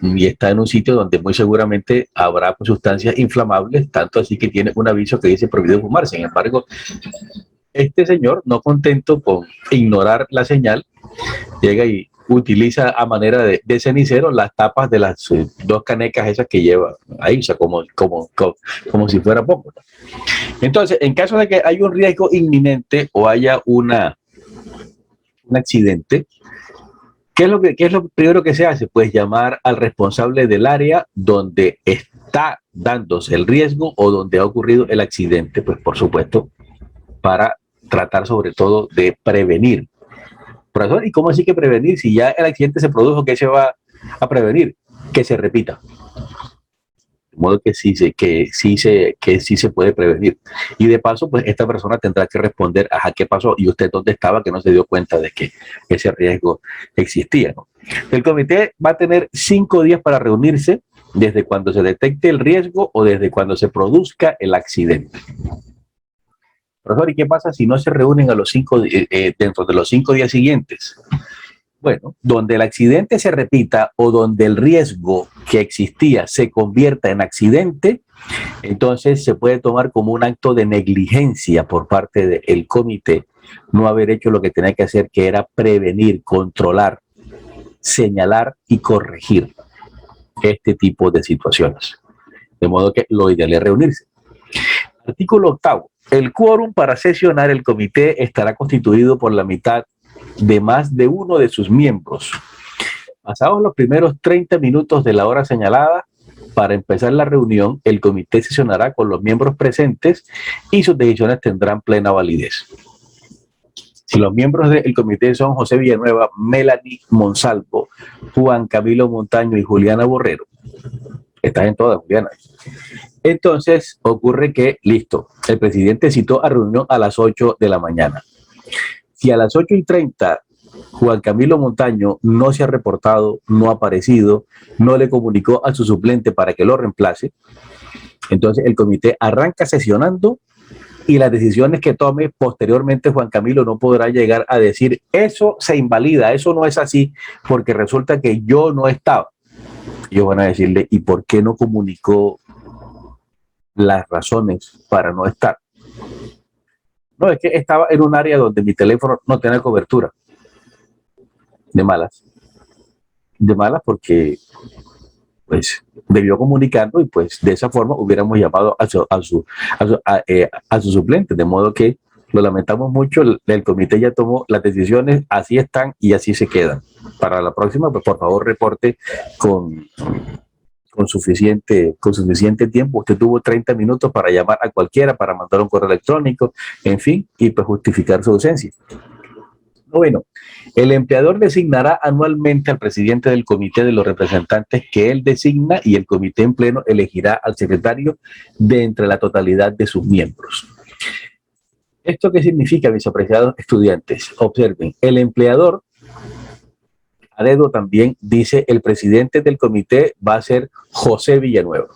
y está en un sitio donde muy seguramente habrá pues, sustancias inflamables, tanto así que tiene un aviso que dice prohibido fumar. Sin embargo, este señor, no contento con ignorar la señal, llega y utiliza a manera de cenicero las tapas de las 2 canecas esas que lleva ahí, o sea, como si fuera poco. Entonces, en caso de que haya un riesgo inminente o haya un accidente, ¿qué es lo primero que se hace? Pues llamar al responsable del área donde está dándose el riesgo o donde ha ocurrido el accidente, pues por supuesto, para tratar sobre todo de prevenir. Profesor, ¿y cómo así que prevenir? Si ya el accidente se produjo, ¿qué se va a prevenir? Que se repita. De modo que sí se puede prevenir. Y de paso, pues esta persona tendrá que responder, ajá, ¿qué pasó? ¿Y usted dónde estaba que no se dio cuenta de que ese riesgo existía? ¿No? El comité va a tener 5 días para reunirse desde cuando se detecte el riesgo o desde cuando se produzca el accidente. Profesor, ¿y qué pasa si no se reúnen a los dentro de los 5 días siguientes? Bueno, donde el accidente se repita o donde el riesgo que existía se convierta en accidente, entonces se puede tomar como un acto de negligencia por parte del comité no haber hecho lo que tenía que hacer, que era prevenir, controlar, señalar y corregir este tipo de situaciones. De modo que lo ideal es reunirse. Artículo 8. El quórum para sesionar el comité estará constituido por la mitad de más de uno de sus miembros. Pasados los primeros 30 minutos de la hora señalada para empezar la reunión, el comité sesionará con los miembros presentes y sus decisiones tendrán plena validez. Si los miembros del comité son José Villanueva, Melanie Monsalvo, Juan Camilo Montaño y Juliana Borrero, estás en todas, Juliana. Entonces ocurre que, listo, el presidente citó a reunión a las 8 de la mañana. Si a las 8:30 Juan Camilo Montaño no se ha reportado, no ha aparecido, no le comunicó a su suplente para que lo reemplace, entonces el comité arranca sesionando y las decisiones que tome posteriormente Juan Camilo no podrá llegar a decir, eso se invalida, eso no es así, porque resulta que yo no estaba. Ellos van a decirle, ¿y por qué no comunicó las razones para no estar? No, es que estaba en un área donde mi teléfono no tenía cobertura. De malas. De malas porque pues debió comunicando y pues de esa forma hubiéramos llamado a su suplente, de modo que lo lamentamos mucho, el comité ya tomó las decisiones, así están y así se quedan. Para la próxima, pues por favor reporte con, con suficiente tiempo. Usted tuvo 30 minutos para llamar a cualquiera, para mandar un correo electrónico, en fin, y pues justificar su ausencia. Bueno, el empleador designará anualmente al presidente del comité de los representantes que él designa y el comité en pleno elegirá al secretario de entre la totalidad de sus miembros. ¿Esto qué significa, mis apreciados estudiantes? Observen, el empleador, a dedo también, dice el presidente del comité va a ser José Villanueva.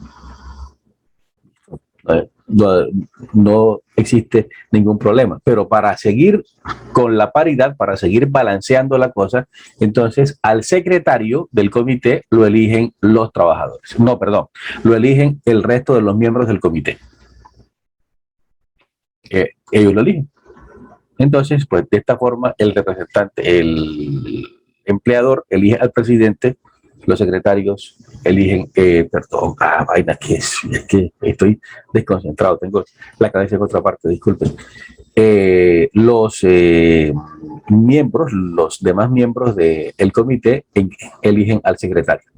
No existe ningún problema, pero para seguir con la paridad, para seguir balanceando la cosa, entonces al secretario del comité lo eligen los trabajadores. No, perdón, lo eligen el resto de los miembros del comité. Ellos lo eligen. Entonces, pues de esta forma el representante, el empleador elige al presidente, los secretarios eligen, vaina, es que estoy desconcentrado, tengo la cabeza en otra parte, disculpen. Los miembros, los demás miembros del comité eligen al secretario.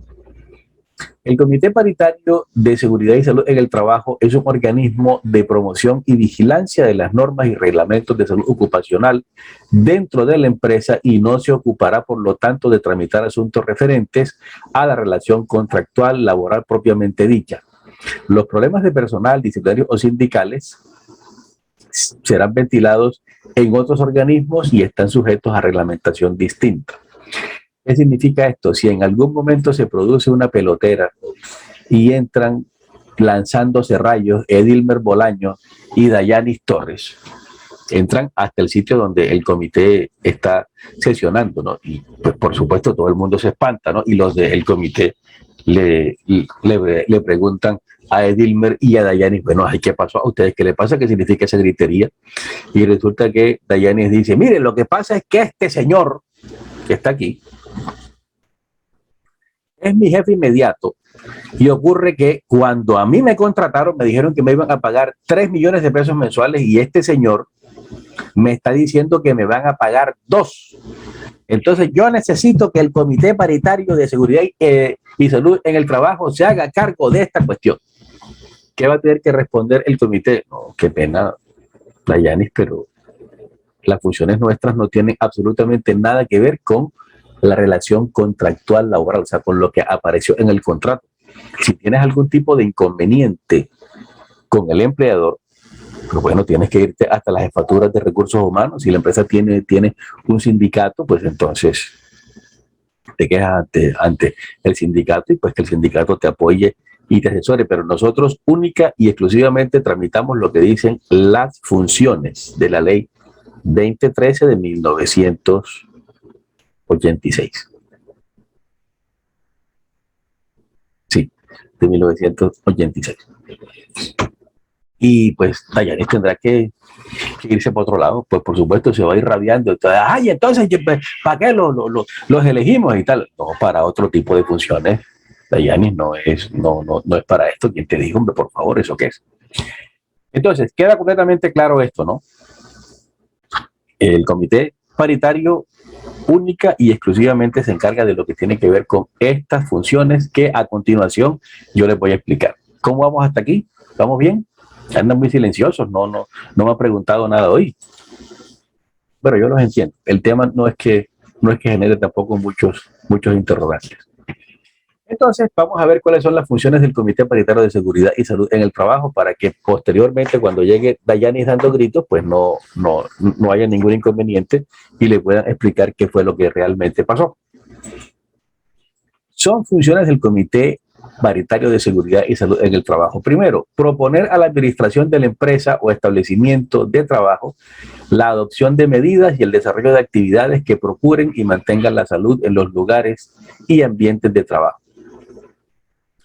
El Comité Paritario de Seguridad y Salud en el Trabajo es un organismo de promoción y vigilancia de las normas y reglamentos de salud ocupacional dentro de la empresa y no se ocupará, por lo tanto, de tramitar asuntos referentes a la relación contractual laboral propiamente dicha. Los problemas de personal, disciplinarios o sindicales serán ventilados en otros organismos y están sujetos a reglamentación distinta. ¿Qué significa esto? Si en algún momento se produce una pelotera y entran lanzándose rayos Edilmer Bolaño y Dayanis Torres, entran hasta el sitio donde el comité está sesionando, ¿no? Y pues por supuesto todo el mundo se espanta, ¿no? Y los del comité le preguntan a Edilmer y a Dayanis, bueno, ¿qué pasó a ustedes? ¿Qué le pasa? ¿Qué significa esa gritería? Y resulta que Dayanis dice, mire, lo que pasa es que este señor que está aquí es mi jefe inmediato y ocurre que cuando a mí me contrataron me dijeron que me iban a pagar 3 millones de pesos mensuales y este señor me está diciendo que me van a pagar 2. Entonces yo necesito que el Comité Paritario de Seguridad y Salud en el Trabajo se haga cargo de esta cuestión. ¿Qué va a tener que responder el comité? No, qué pena, Dayanis, pero las funciones nuestras no tienen absolutamente nada que ver con la relación contractual laboral, o sea, con lo que apareció en el contrato. Si tienes algún tipo de inconveniente con el empleador, pues bueno, tienes que irte hasta las jefaturas de recursos humanos. Si la empresa tiene un sindicato, pues entonces te quejas ante el sindicato y pues que el sindicato te apoye y te asesore. Pero nosotros única y exclusivamente tramitamos lo que dicen las funciones de la ley 2013 de 1986. Sí, de 1986. Y pues Dayanis tendrá que irse por otro lado, pues por supuesto se va a ir rabiando. Entonces, entonces, ¿para qué los elegimos y tal? No, para otro tipo de funciones. Dayanis no es para esto. ¿Quién te dijo, hombre, por favor, eso qué es? Entonces, queda completamente claro esto, ¿no? El comité paritario única y exclusivamente se encarga de lo que tiene que ver con estas funciones que a continuación yo les voy a explicar. ¿Cómo vamos hasta aquí? ¿Vamos bien? Andan muy silenciosos, no me han preguntado nada hoy. Pero yo los entiendo. El tema no es que genere tampoco muchos interrogantes. Entonces, vamos a ver cuáles son las funciones del Comité Paritario de Seguridad y Salud en el Trabajo para que posteriormente, cuando llegue Dayanis dando gritos, pues no haya ningún inconveniente y le puedan explicar qué fue lo que realmente pasó. Son funciones del Comité Paritario de Seguridad y Salud en el Trabajo. Primero, proponer a la administración de la empresa o establecimiento de trabajo la adopción de medidas y el desarrollo de actividades que procuren y mantengan la salud en los lugares y ambientes de trabajo.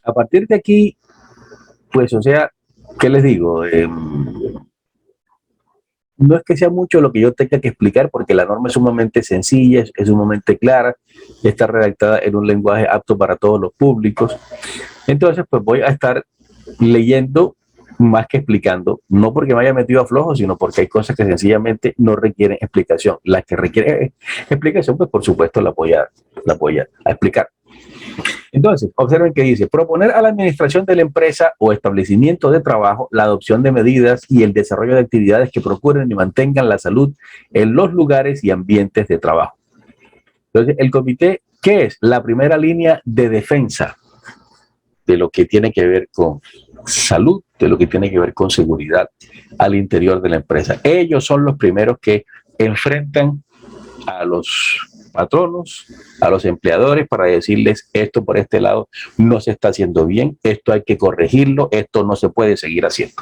A partir de aquí, pues, o sea, ¿qué les digo? No es que sea mucho lo que yo tenga que explicar porque la norma es sumamente sencilla, es sumamente clara, está redactada en un lenguaje apto para todos los públicos. Entonces, pues voy a estar leyendo más que explicando, no porque me haya metido a flojo, sino porque hay cosas que sencillamente no requieren explicación. Las que requieren explicación, pues por supuesto la voy a explicar. Entonces, observen que dice, proponer a la administración de la empresa o establecimiento de trabajo la adopción de medidas y el desarrollo de actividades que procuren y mantengan la salud en los lugares y ambientes de trabajo. Entonces, el comité, ¿qué es? La primera línea de defensa de lo que tiene que ver con salud, de lo que tiene que ver con seguridad al interior de la empresa. Ellos son los primeros que enfrentan a los patronos, a los empleadores, para decirles esto por este lado no se está haciendo bien, esto hay que corregirlo, esto no se puede seguir haciendo.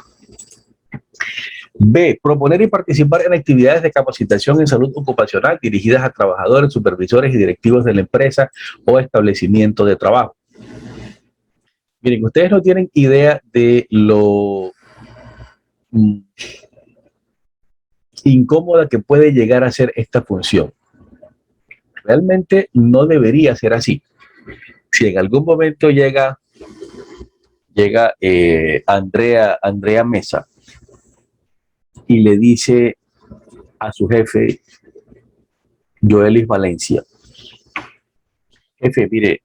B, proponer y participar en actividades de capacitación en salud ocupacional dirigidas a trabajadores, supervisores y directivos de la empresa o establecimiento de trabajo. Miren, ustedes no tienen idea de lo incómoda que puede llegar a ser esta función. Realmente no debería ser así. Si en algún momento llega Andrea Mesa y le dice a su jefe, Joelis Valencia, jefe, mire,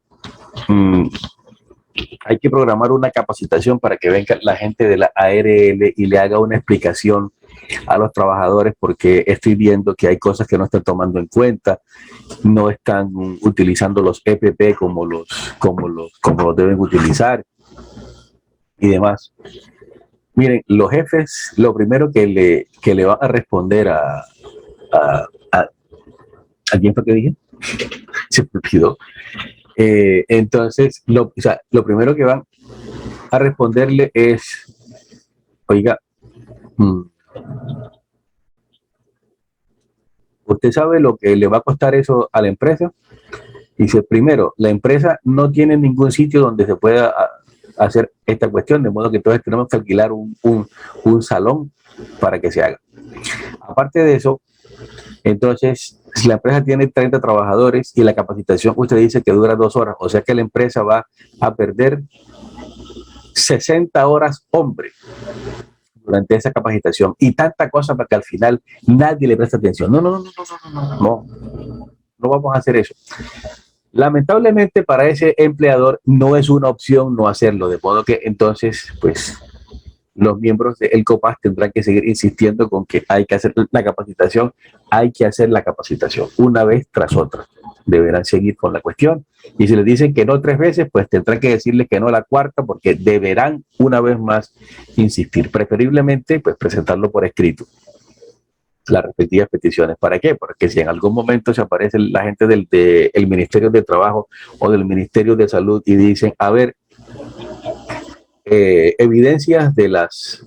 hay que programar una capacitación para que venga la gente de la ARL y le haga una explicación a los trabajadores, porque estoy viendo que hay cosas que no están tomando en cuenta, no están utilizando los EPP como los deben utilizar y demás. Miren, los jefes, lo primero que le van a responder a ¿quién fue que dije? Se me olvidó. Entonces, lo primero que van a responderle es, oiga, ¿usted sabe lo que le va a costar eso a la empresa? Dice, primero, la empresa no tiene ningún sitio donde se pueda hacer esta cuestión, de modo que entonces tenemos que alquilar un salón para que se haga. Aparte de eso, entonces, si la empresa tiene 30 trabajadores y la capacitación usted dice que dura 2 horas, o sea que la empresa va a perder 60 horas hombre durante esa capacitación y tanta cosa para que al final nadie le preste atención. No vamos a hacer eso. Lamentablemente para ese empleador no es una opción no hacerlo, de modo que entonces, pues, los miembros del COPAS tendrán que seguir insistiendo con que hay que hacer la capacitación, una vez tras otra. Deberán seguir con la cuestión. Y si les dicen que no 3 veces, pues tendrán que decirles que no la 4ª, porque deberán una vez más insistir. Preferiblemente, pues presentarlo por escrito, las respectivas peticiones. ¿Para qué? Porque si en algún momento se aparece la gente del Ministerio de Trabajo o del Ministerio de Salud y dicen, a ver, evidencias de las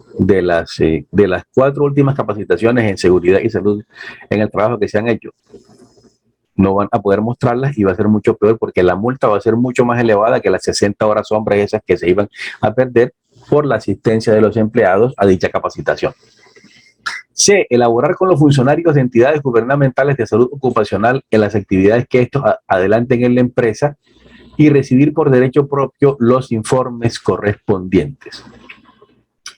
4 últimas capacitaciones en seguridad y salud en el trabajo que se han hecho, no van a poder mostrarlas y va a ser mucho peor, porque la multa va a ser mucho más elevada que las 60 horas hombres esas que se iban a perder por la asistencia de los empleados a dicha capacitación. C, elaborar con los funcionarios de entidades gubernamentales de salud ocupacional en las actividades que estos adelanten en la empresa y recibir por derecho propio los informes correspondientes.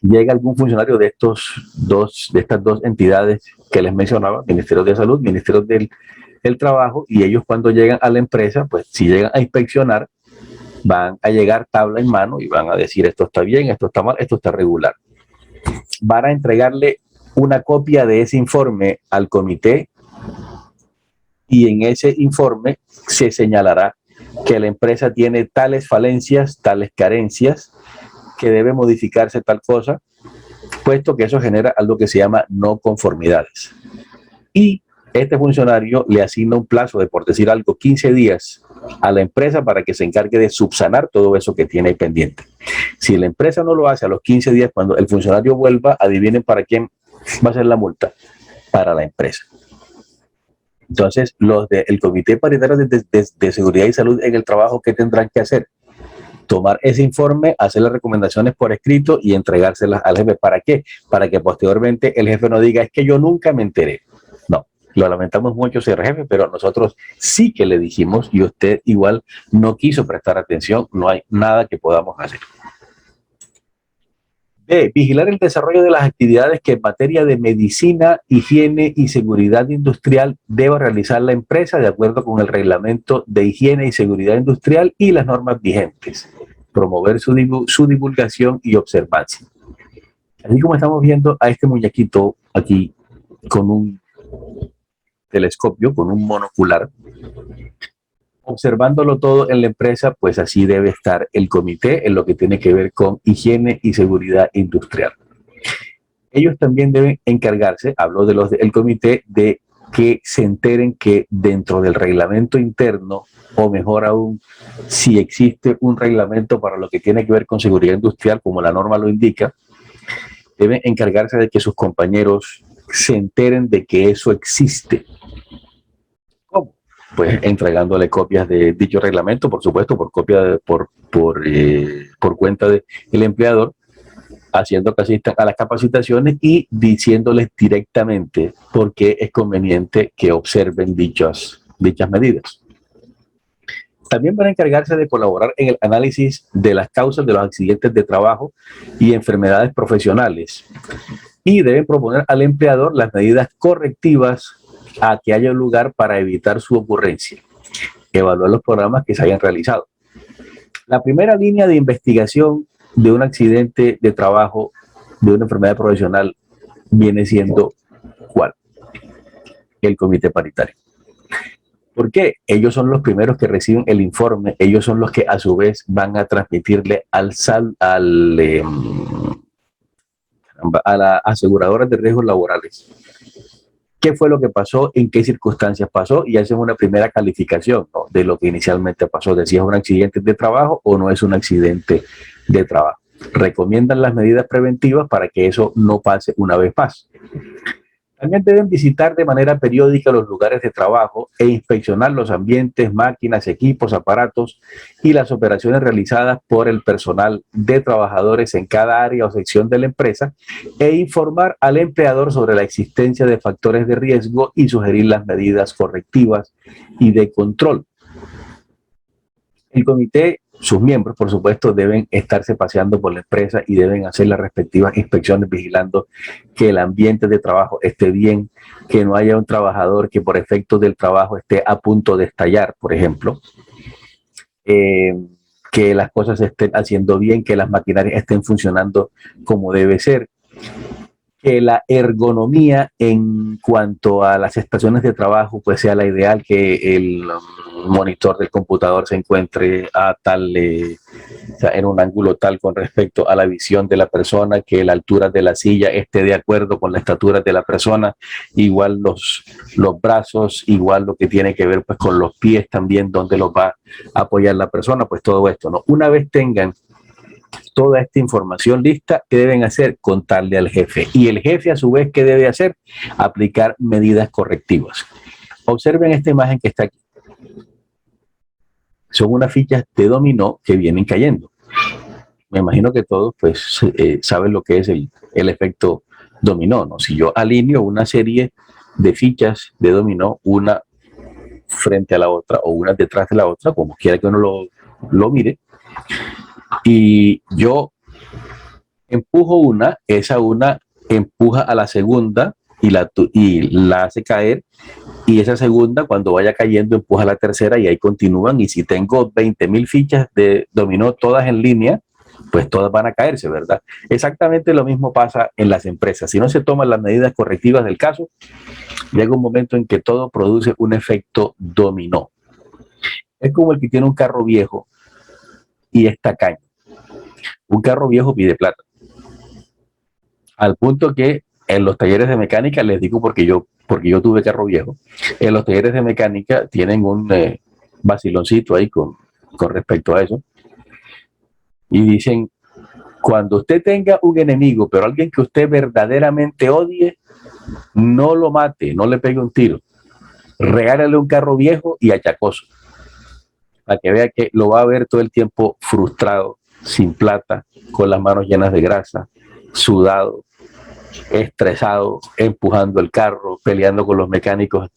Llega algún funcionario de estas 2 entidades que les mencionaba, Ministerio de Salud, Ministerio del Trabajo, y ellos cuando llegan a la empresa, pues si llegan a inspeccionar, van a llegar tabla en mano y van a decir esto está bien, esto está mal, esto está regular. Van a entregarle una copia de ese informe al comité y en ese informe se señalará que la empresa tiene tales falencias, tales carencias, que debe modificarse tal cosa, puesto que eso genera algo que se llama no conformidades. Y este funcionario le asigna un plazo de, por decir algo, 15 días a la empresa para que se encargue de subsanar todo eso que tiene pendiente. Si la empresa no lo hace a los 15 días, cuando el funcionario vuelva, adivinen para quién va a ser la multa. Para la empresa. Entonces, los del Comité Paritario de Seguridad y Salud en el Trabajo, ¿qué tendrán que hacer? Tomar ese informe, hacer las recomendaciones por escrito y entregárselas al jefe. ¿Para qué? Para que posteriormente el jefe no diga, es que yo nunca me enteré. No, lo lamentamos mucho, señor jefe, pero nosotros sí que le dijimos y usted igual no quiso prestar atención, no hay nada que podamos hacer. B. Vigilar el desarrollo de las actividades que en materia de medicina, higiene y seguridad industrial deba realizar la empresa de acuerdo con el reglamento de higiene y seguridad industrial y las normas vigentes. Promover su divulgación y observancia. Así como estamos viendo a este muñequito aquí con un telescopio, con un monocular, observándolo todo en la empresa, pues así debe estar el comité en lo que tiene que ver con higiene y seguridad industrial. Ellos también deben encargarse, hablo de los del comité, de que se enteren que dentro del reglamento interno, o mejor aún, si existe un reglamento para lo que tiene que ver con seguridad industrial, como la norma lo indica, deben encargarse de que sus compañeros se enteren de que eso existe. ¿Cómo? Pues entregándole copias de dicho reglamento, por supuesto, por cuenta del empleador, haciendo que asistan a las capacitaciones y diciéndoles directamente por qué es conveniente que observen dichas medidas. También van a encargarse de colaborar en el análisis de las causas de los accidentes de trabajo y enfermedades profesionales, y deben proponer al empleador las medidas correctivas a que haya lugar para evitar su ocurrencia. Evaluar los programas que se hayan realizado. La primera línea de investigación de un accidente de trabajo, de una enfermedad profesional, viene siendo ¿cuál? El comité paritario. ¿Por qué? Ellos son los primeros que reciben el informe, ellos son los que a su vez van a transmitirle a las aseguradoras de riesgos laborales qué fue lo que pasó, en qué circunstancias pasó, y hacen una primera calificación, ¿no?, de lo que inicialmente pasó, de si es un accidente de trabajo o no es un accidente de trabajo. Recomiendan las medidas preventivas para que eso no pase una vez más. También deben visitar de manera periódica los lugares de trabajo e inspeccionar los ambientes, máquinas, equipos, aparatos y las operaciones realizadas por el personal de trabajadores en cada área o sección de la empresa, e informar al empleador sobre la existencia de factores de riesgo y sugerir las medidas correctivas y de control. El comité, sus miembros, por supuesto, deben estarse paseando por la empresa y deben hacer las respectivas inspecciones vigilando que el ambiente de trabajo esté bien, que no haya un trabajador que por efecto del trabajo esté a punto de estallar, por ejemplo, que las cosas se estén haciendo bien, que las maquinarias estén funcionando como debe ser, que la ergonomía en cuanto a las estaciones de trabajo pues sea la ideal, que el monitor del computador se encuentre a tal, o sea, en un ángulo tal con respecto a la visión de la persona, que la altura de la silla esté de acuerdo con la estatura de la persona, igual los brazos, igual lo que tiene que ver pues con los pies también, donde los va a apoyar la persona, pues todo esto, ¿no? Una vez tengan toda esta información lista, ¿qué deben hacer? Contarle al jefe. Y el jefe, a su vez, ¿qué debe hacer? Aplicar medidas correctivas. Observen esta imagen que está aquí. Son unas fichas de dominó que vienen cayendo. Me imagino que todos pues saben lo que es el efecto dominó, ¿no? Si yo alineo una serie de fichas de dominó, una frente a la otra o una detrás de la otra, como quiera que uno lo mire, y yo empujo una, esa una empuja a la segunda y la hace caer, y esa segunda, cuando vaya cayendo, empuja a la tercera, y ahí continúan. Y si tengo 20.000 fichas de dominó todas en línea, pues todas van a caerse, ¿verdad? Exactamente lo mismo pasa en las empresas. Si no se toman las medidas correctivas del caso, llega un momento en que todo produce un efecto dominó. Es como el que tiene un carro viejo y es tacaño. Un carro viejo pide plata. Al punto que en los talleres de mecánica, les digo porque yo tuve carro viejo, en los talleres de mecánica tienen un vaciloncito ahí con respecto a eso. Y dicen, cuando usted tenga un enemigo, pero alguien que usted verdaderamente odie, no lo mate, no le pegue un tiro. Regálale un carro viejo y achacoso, para que vea que lo va a ver todo el tiempo frustrado, sin plata, con las manos llenas de grasa, sudado, estresado, empujando el carro, peleando con los mecánicos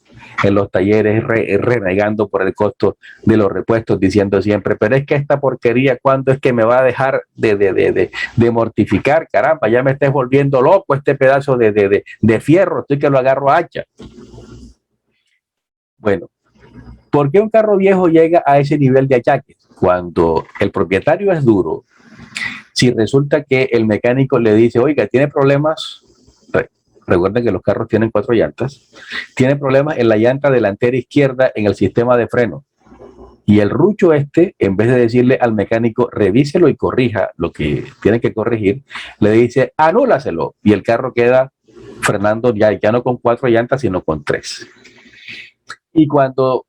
en los talleres, renegando por el costo de los repuestos, diciendo siempre, pero es que esta porquería, ¿cuándo es que me va a dejar de mortificar? Caramba, ya me estés volviendo loco este pedazo de fierro, estoy que lo agarro a hacha. Bueno, ¿por qué un carro viejo llega a ese nivel de achaques? Cuando el propietario es duro, si resulta que el mecánico le dice, oiga, tiene problemas, recuerden que los carros tienen 4 llantas, tiene problemas en la llanta delantera izquierda en el sistema de freno. Y el rucho en vez de decirle al mecánico, revíselo y corrija lo que tiene que corregir, le dice, anúlaselo. Y el carro queda frenando ya no con 4 llantas, sino con 3. Y cuando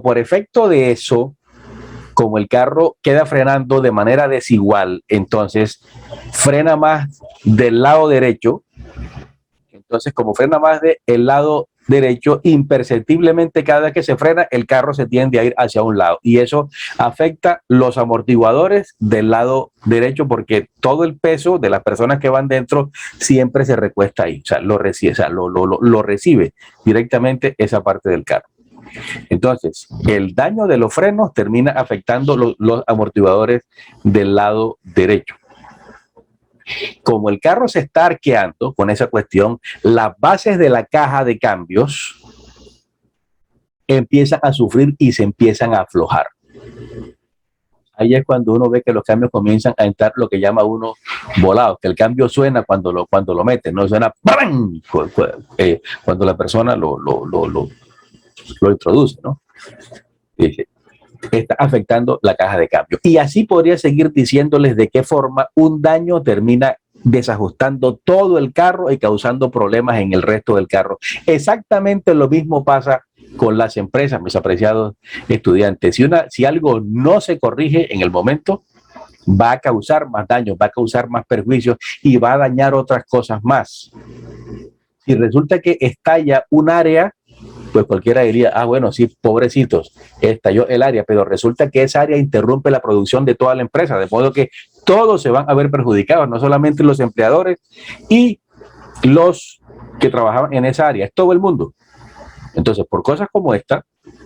por efecto de eso, como el carro queda frenando de manera desigual, entonces frena más del lado derecho. Entonces, como frena más del lado derecho, imperceptiblemente cada vez que se frena, el carro se tiende a ir hacia un lado. Y eso afecta los amortiguadores del lado derecho porque todo el peso de las personas que van dentro siempre se recuesta ahí. O sea, lo recibe directamente esa parte del carro. Entonces, el daño de los frenos termina afectando los amortiguadores del lado derecho. Como el carro se está arqueando con esa cuestión, las bases de la caja de cambios empiezan a sufrir y se empiezan a aflojar. Ahí es cuando uno ve que los cambios comienzan a entrar lo que llama uno volados, que el cambio suena cuando lo meten, no suena ¡bam! Cuando la persona lo introduce, ¿no? Está afectando la caja de cambio. Y así podría seguir diciéndoles de qué forma un daño termina desajustando todo el carro y causando problemas en el resto del carro. Exactamente lo mismo pasa con las empresas, mis apreciados estudiantes. Si algo no se corrige en el momento, va a causar más daño, va a causar más perjuicios y va a dañar otras cosas más. Si resulta que estalla un área, pues cualquiera diría, bueno, sí, pobrecitos, estalló el área, pero resulta que esa área interrumpe la producción de toda la empresa, de modo que todos se van a ver perjudicados, no solamente los empleadores y los que trabajaban en esa área, es todo el mundo. Entonces, por cosas como esta,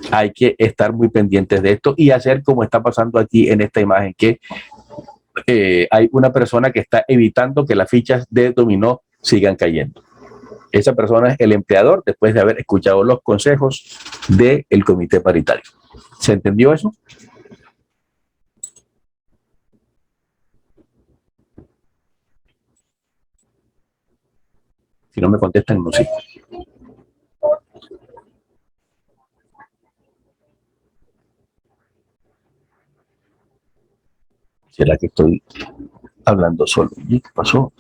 hay que estar muy pendientes de esto y hacer como está pasando aquí en esta imagen, que hay una persona que está evitando que las fichas de dominó sigan cayendo. Esa persona es el empleador después de haber escuchado los consejos del comité paritario. ¿Se entendió eso? Si no me contestan, no sé. ¿Será que estoy hablando solo? ¿Y qué pasó?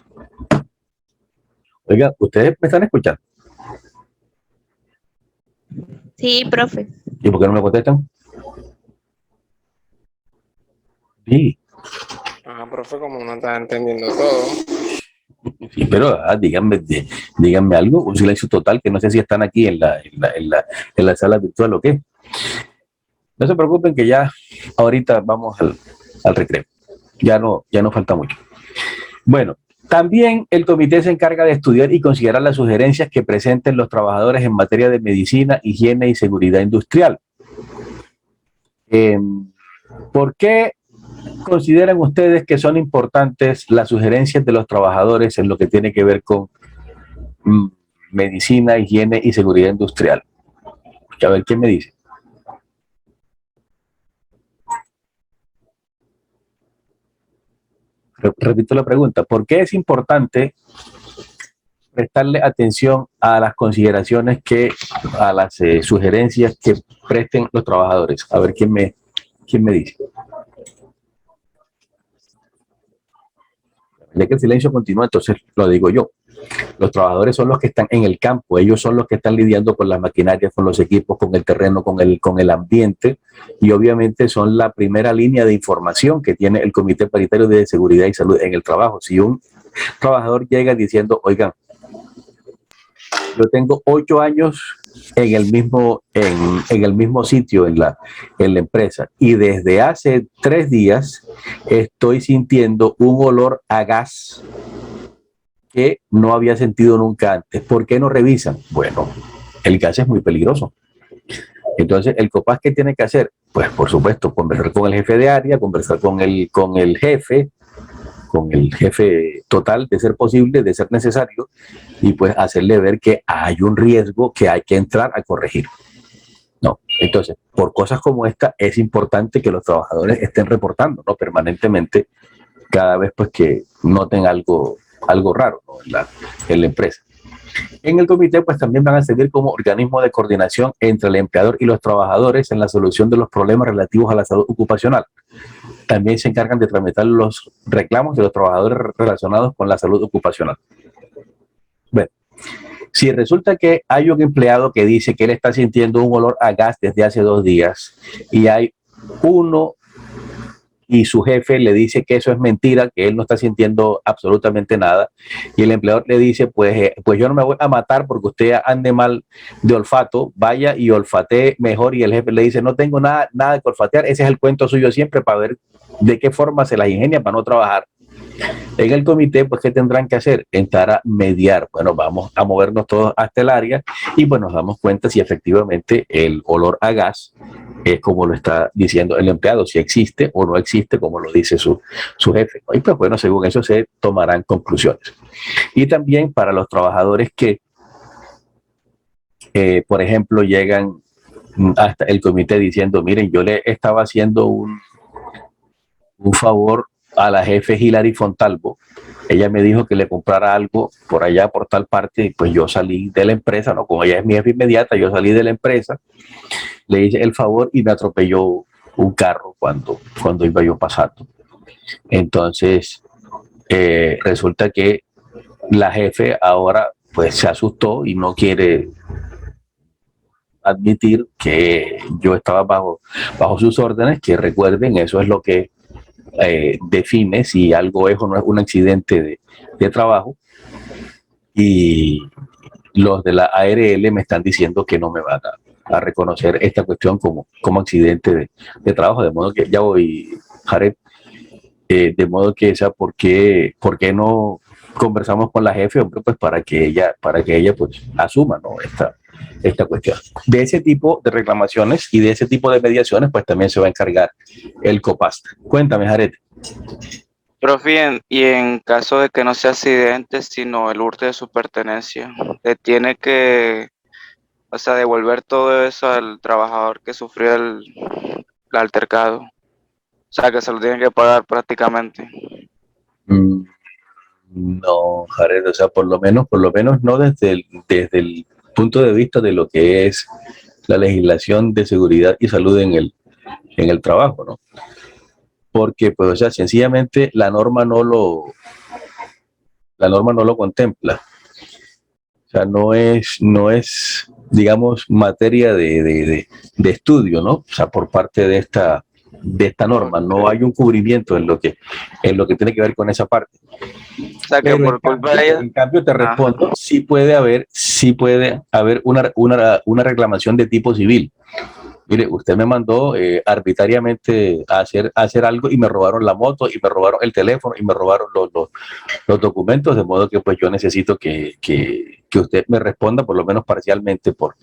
Oiga, ¿ustedes me están escuchando? Sí, profe. ¿Y por qué no me contestan? Sí. Profe, como no está entendiendo todo. Sí, pero díganme algo, un silencio total, que no sé si están aquí en la sala virtual o qué. No se preocupen que ya ahorita vamos al recreo. Ya no falta mucho. Bueno, también el comité se encarga de estudiar y considerar las sugerencias que presenten los trabajadores en materia de medicina, higiene y seguridad industrial. ¿Por qué consideran ustedes que son importantes las sugerencias de los trabajadores en lo que tiene que ver con medicina, higiene y seguridad industrial? A ver, ¿quién me dice? Repito la pregunta, ¿por qué es importante prestarle atención a las consideraciones a las sugerencias que presten los trabajadores? A ver, ¿quién me dice? Ya que el silencio continúa, entonces lo digo yo. Los trabajadores son los que están en el campo, ellos son los que están lidiando con las maquinarias, con los equipos, con el terreno, con el ambiente, y obviamente son la primera línea de información que tiene el Comité Paritario de Seguridad y Salud en el trabajo. Si un trabajador llega diciendo, oigan, yo tengo 8 años en el mismo sitio en la empresa y desde hace 3 días estoy sintiendo un olor a gas que no había sentido nunca antes. ¿Por qué no revisan? Bueno, el gas es muy peligroso. Entonces, el COPAS, ¿qué tiene que hacer? Pues, por supuesto, conversar con el jefe de área, conversar con el jefe total, de ser posible, de ser necesario, y pues hacerle ver que hay un riesgo que hay que entrar a corregir. No, entonces, por cosas como esta, es importante que los trabajadores estén reportando, ¿no? Permanentemente, cada vez pues que noten algo raro, ¿no? en la empresa. En el comité, pues también van a servir como organismo de coordinación entre el empleador y los trabajadores en la solución de los problemas relativos a la salud ocupacional. También se encargan de tramitar los reclamos de los trabajadores relacionados con la salud ocupacional. Bueno, si resulta que hay un empleado que dice que él está sintiendo un olor a gas desde hace 2 días y hay uno y su jefe le dice que eso es mentira, que él no está sintiendo absolutamente nada, y el empleador le dice, pues yo no me voy a matar porque usted ande mal de olfato, vaya y olfatee mejor, y el jefe le dice, no tengo nada que olfatear, ese es el cuento suyo siempre para ver de qué forma se las ingenia para no trabajar. En el comité, pues, ¿qué tendrán que hacer? Entrar a mediar. Bueno, vamos a movernos todos hasta el área y pues nos damos cuenta si efectivamente el olor a gas es como lo está diciendo el empleado, si existe o no existe, como lo dice su jefe. Y pues bueno, según eso se tomarán conclusiones. Y también para los trabajadores que, por ejemplo, llegan hasta el comité diciendo, miren, yo le estaba haciendo un favor a la jefe Hilary Fontalvo. Ella me dijo que le comprara algo por allá, por tal parte, y pues yo salí de la empresa, ¿no? Como ella es mi jefe inmediata, yo salí de la empresa, le hice el favor y me atropelló un carro cuando iba yo pasando. Entonces, resulta que la jefe ahora pues se asustó y no quiere admitir que yo estaba bajo sus órdenes, que recuerden, eso es lo que define si algo es o no es un accidente de trabajo, y los de la ARL me están diciendo que no me van a reconocer esta cuestión como accidente de trabajo, de modo que ya voy, Jared, de modo que esa, ¿por qué no conversamos con la jefe, hombre, pues para que ella pues asuma, ¿no? esta cuestión. De ese tipo de reclamaciones y de ese tipo de mediaciones, pues también se va a encargar el COPAS. Cuéntame, Jared. Profe, y en caso de que no sea accidente, sino el hurto de su pertenencia, le tiene que, o sea, devolver todo eso al trabajador que sufrió el altercado. O sea, que se lo tiene que pagar prácticamente. No, Jared, o sea, por lo menos no desde el punto de vista de lo que es la legislación de seguridad y salud en el trabajo, ¿no? Porque, pues, o sea, sencillamente la norma no lo contempla. O sea, no es, digamos, materia de estudio, ¿no? O sea, por parte de esta norma, no hay un cubrimiento en lo que tiene que ver con esa parte. O sea, que Pero por culpa de ella. en cambio te respondo, sí puede haber una reclamación de tipo civil. Mire, usted me mandó arbitrariamente a hacer algo y me robaron la moto y me robaron el teléfono y me robaron los documentos, de modo que pues yo necesito que usted me responda por lo menos parcialmente por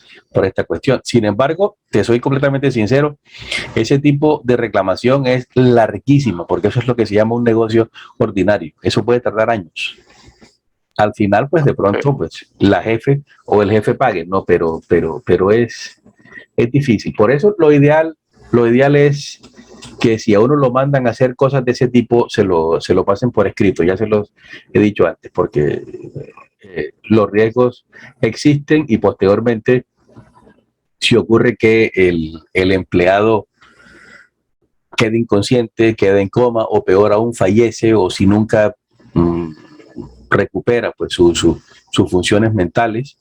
esta cuestión. Sin embargo, te soy completamente sincero, ese tipo de reclamación es larguísima, porque eso es lo que se llama un negocio ordinario. Eso puede tardar años. Al final, pues de pronto, pues la jefe o el jefe pague, ¿no? Pero es difícil. Por eso lo ideal es que si a uno lo mandan a hacer cosas de ese tipo, se lo pasen por escrito. Ya se los he dicho antes, porque los riesgos existen y posteriormente, si ocurre que el empleado quede inconsciente, queda en coma o peor aún fallece, o si nunca recupera pues sus funciones mentales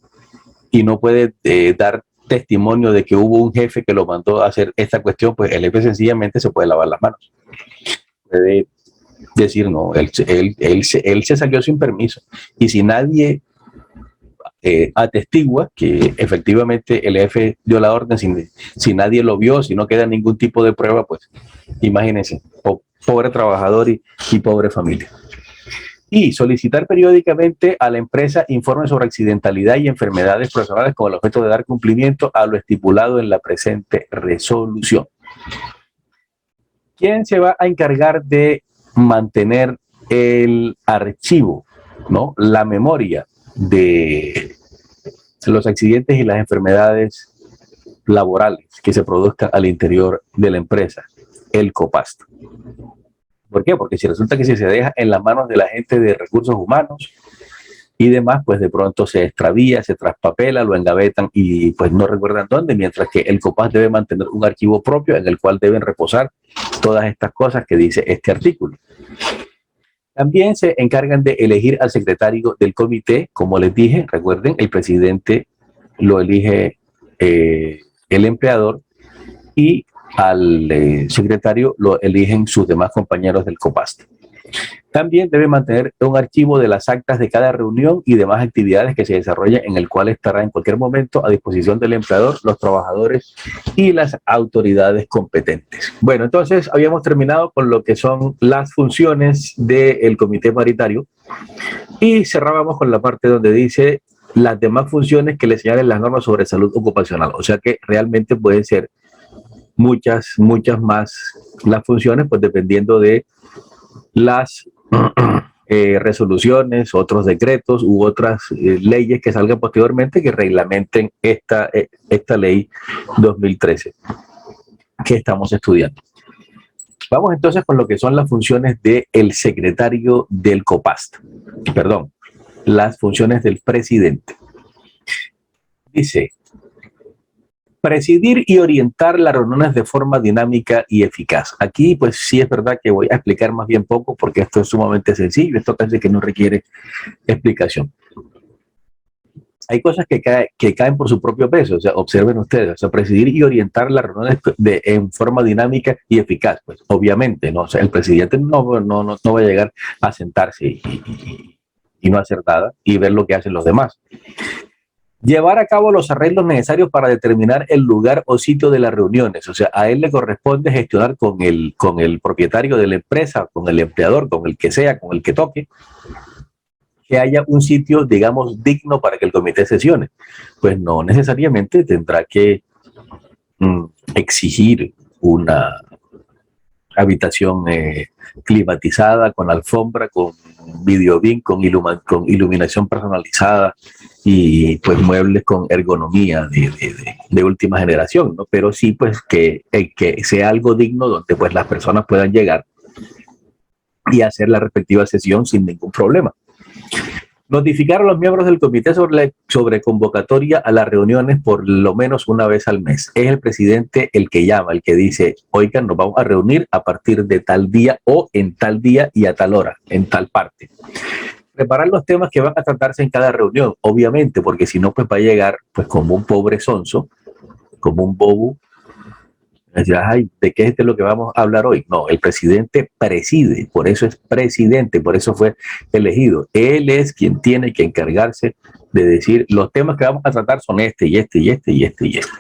y no puede dar testimonio de que hubo un jefe que lo mandó a hacer esta cuestión, pues el jefe sencillamente se puede lavar las manos. Puede decir, no, él se salió sin permiso. Y si nadie atestigua que efectivamente el jefe dio la orden, si nadie lo vio, si no queda ningún tipo de prueba, pues imagínense, pobre trabajador y pobre familia. Y solicitar periódicamente a la empresa informes sobre accidentalidad y enfermedades personales con el objeto de dar cumplimiento a lo estipulado en la presente resolución. ¿Quién se va a encargar de mantener el archivo, ¿no? La memoria de los accidentes y las enfermedades laborales que se produzcan al interior de la empresa? El COPAST. ¿Por qué? Porque si resulta que si se deja en las manos de la gente de recursos humanos y demás, pues de pronto se extravía, se traspapela, lo engavetan y pues no recuerdan dónde, mientras que el COPAST debe mantener un archivo propio en el cual deben reposar todas estas cosas que dice este artículo. También se encargan de elegir al secretario del comité, como les dije, recuerden, el presidente lo elige el empleador y al secretario lo eligen sus demás compañeros del COPAST. También debe mantener un archivo de las actas de cada reunión y demás actividades que se desarrollen, en el cual estará en cualquier momento a disposición del empleador, los trabajadores y las autoridades competentes. Bueno, entonces habíamos terminado con lo que son las funciones del comité paritario y cerrábamos con la parte donde dice las demás funciones que le señalen las normas sobre salud ocupacional. O sea que realmente pueden ser muchas más las funciones, pues dependiendo de las resoluciones, otros decretos u otras leyes que salgan posteriormente que reglamenten esta ley 2013 que estamos estudiando. Vamos entonces con lo que son las funciones del secretario del COPAST. Perdón, las funciones del presidente. Dice: presidir y orientar las reuniones de forma dinámica y eficaz. Aquí, pues sí es verdad que voy a explicar más bien poco porque esto es sumamente sencillo, esto casi que no requiere explicación. Hay cosas que caen por su propio peso, o sea, observen ustedes, o sea, presidir y orientar las reuniones en forma dinámica y eficaz. Pues obviamente, ¿no? O sea, el presidente no va a llegar a sentarse y no hacer nada y ver lo que hacen los demás. Llevar a cabo los arreglos necesarios para determinar el lugar o sitio de las reuniones. O sea, a él le corresponde gestionar con el propietario de la empresa, con el empleador, con el que sea, con el que toque, que haya un sitio, digamos, digno para que el comité sesione. Pues no necesariamente tendrá que exigir una habitación climatizada, con alfombra, con videobeam, con iluminación personalizada y pues muebles con ergonomía de última generación, ¿no? Pero sí pues que sea algo digno donde pues las personas puedan llegar y hacer la respectiva sesión sin ningún problema. Notificar a los miembros del comité sobre convocatoria a las reuniones por lo menos una vez al mes. Es el presidente el que llama, el que dice: oigan, nos vamos a reunir a partir de tal día o en tal día y a tal hora, en tal parte. Preparar los temas que van a tratarse en cada reunión, obviamente, porque si no, pues va a llegar pues como un pobre sonso, como un bobo. Decir, ay, ¿de qué es lo que vamos a hablar hoy? No, el presidente preside, por eso es presidente, por eso fue elegido. Él es quien tiene que encargarse de decir, los temas que vamos a tratar son este y este y este y este y este.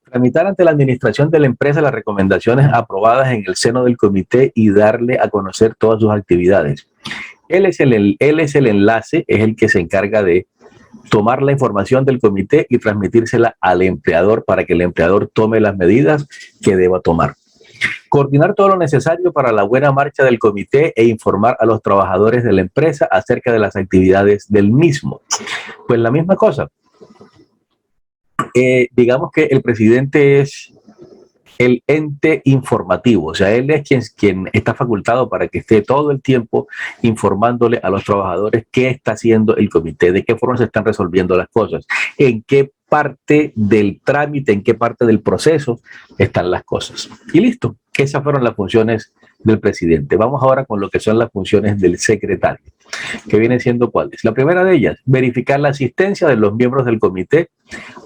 Tramitar ante la administración de la empresa las recomendaciones aprobadas en el seno del comité y darle a conocer todas sus actividades. Él es el enlace, es el que se encarga de tomar la información del comité y transmitírsela al empleador para que el empleador tome las medidas que deba tomar. Coordinar todo lo necesario para la buena marcha del comité e informar a los trabajadores de la empresa acerca de las actividades del mismo. Pues la misma cosa. Digamos que el presidente es el ente informativo, o sea, él es quien está facultado para que esté todo el tiempo informándole a los trabajadores qué está haciendo el comité, de qué forma se están resolviendo las cosas, en qué parte del trámite, en qué parte del proceso están las cosas. Y listo, esas fueron las funciones del presidente. Vamos ahora con lo que son las funciones del secretario, que vienen siendo cuáles. La primera de ellas, verificar la asistencia de los miembros del comité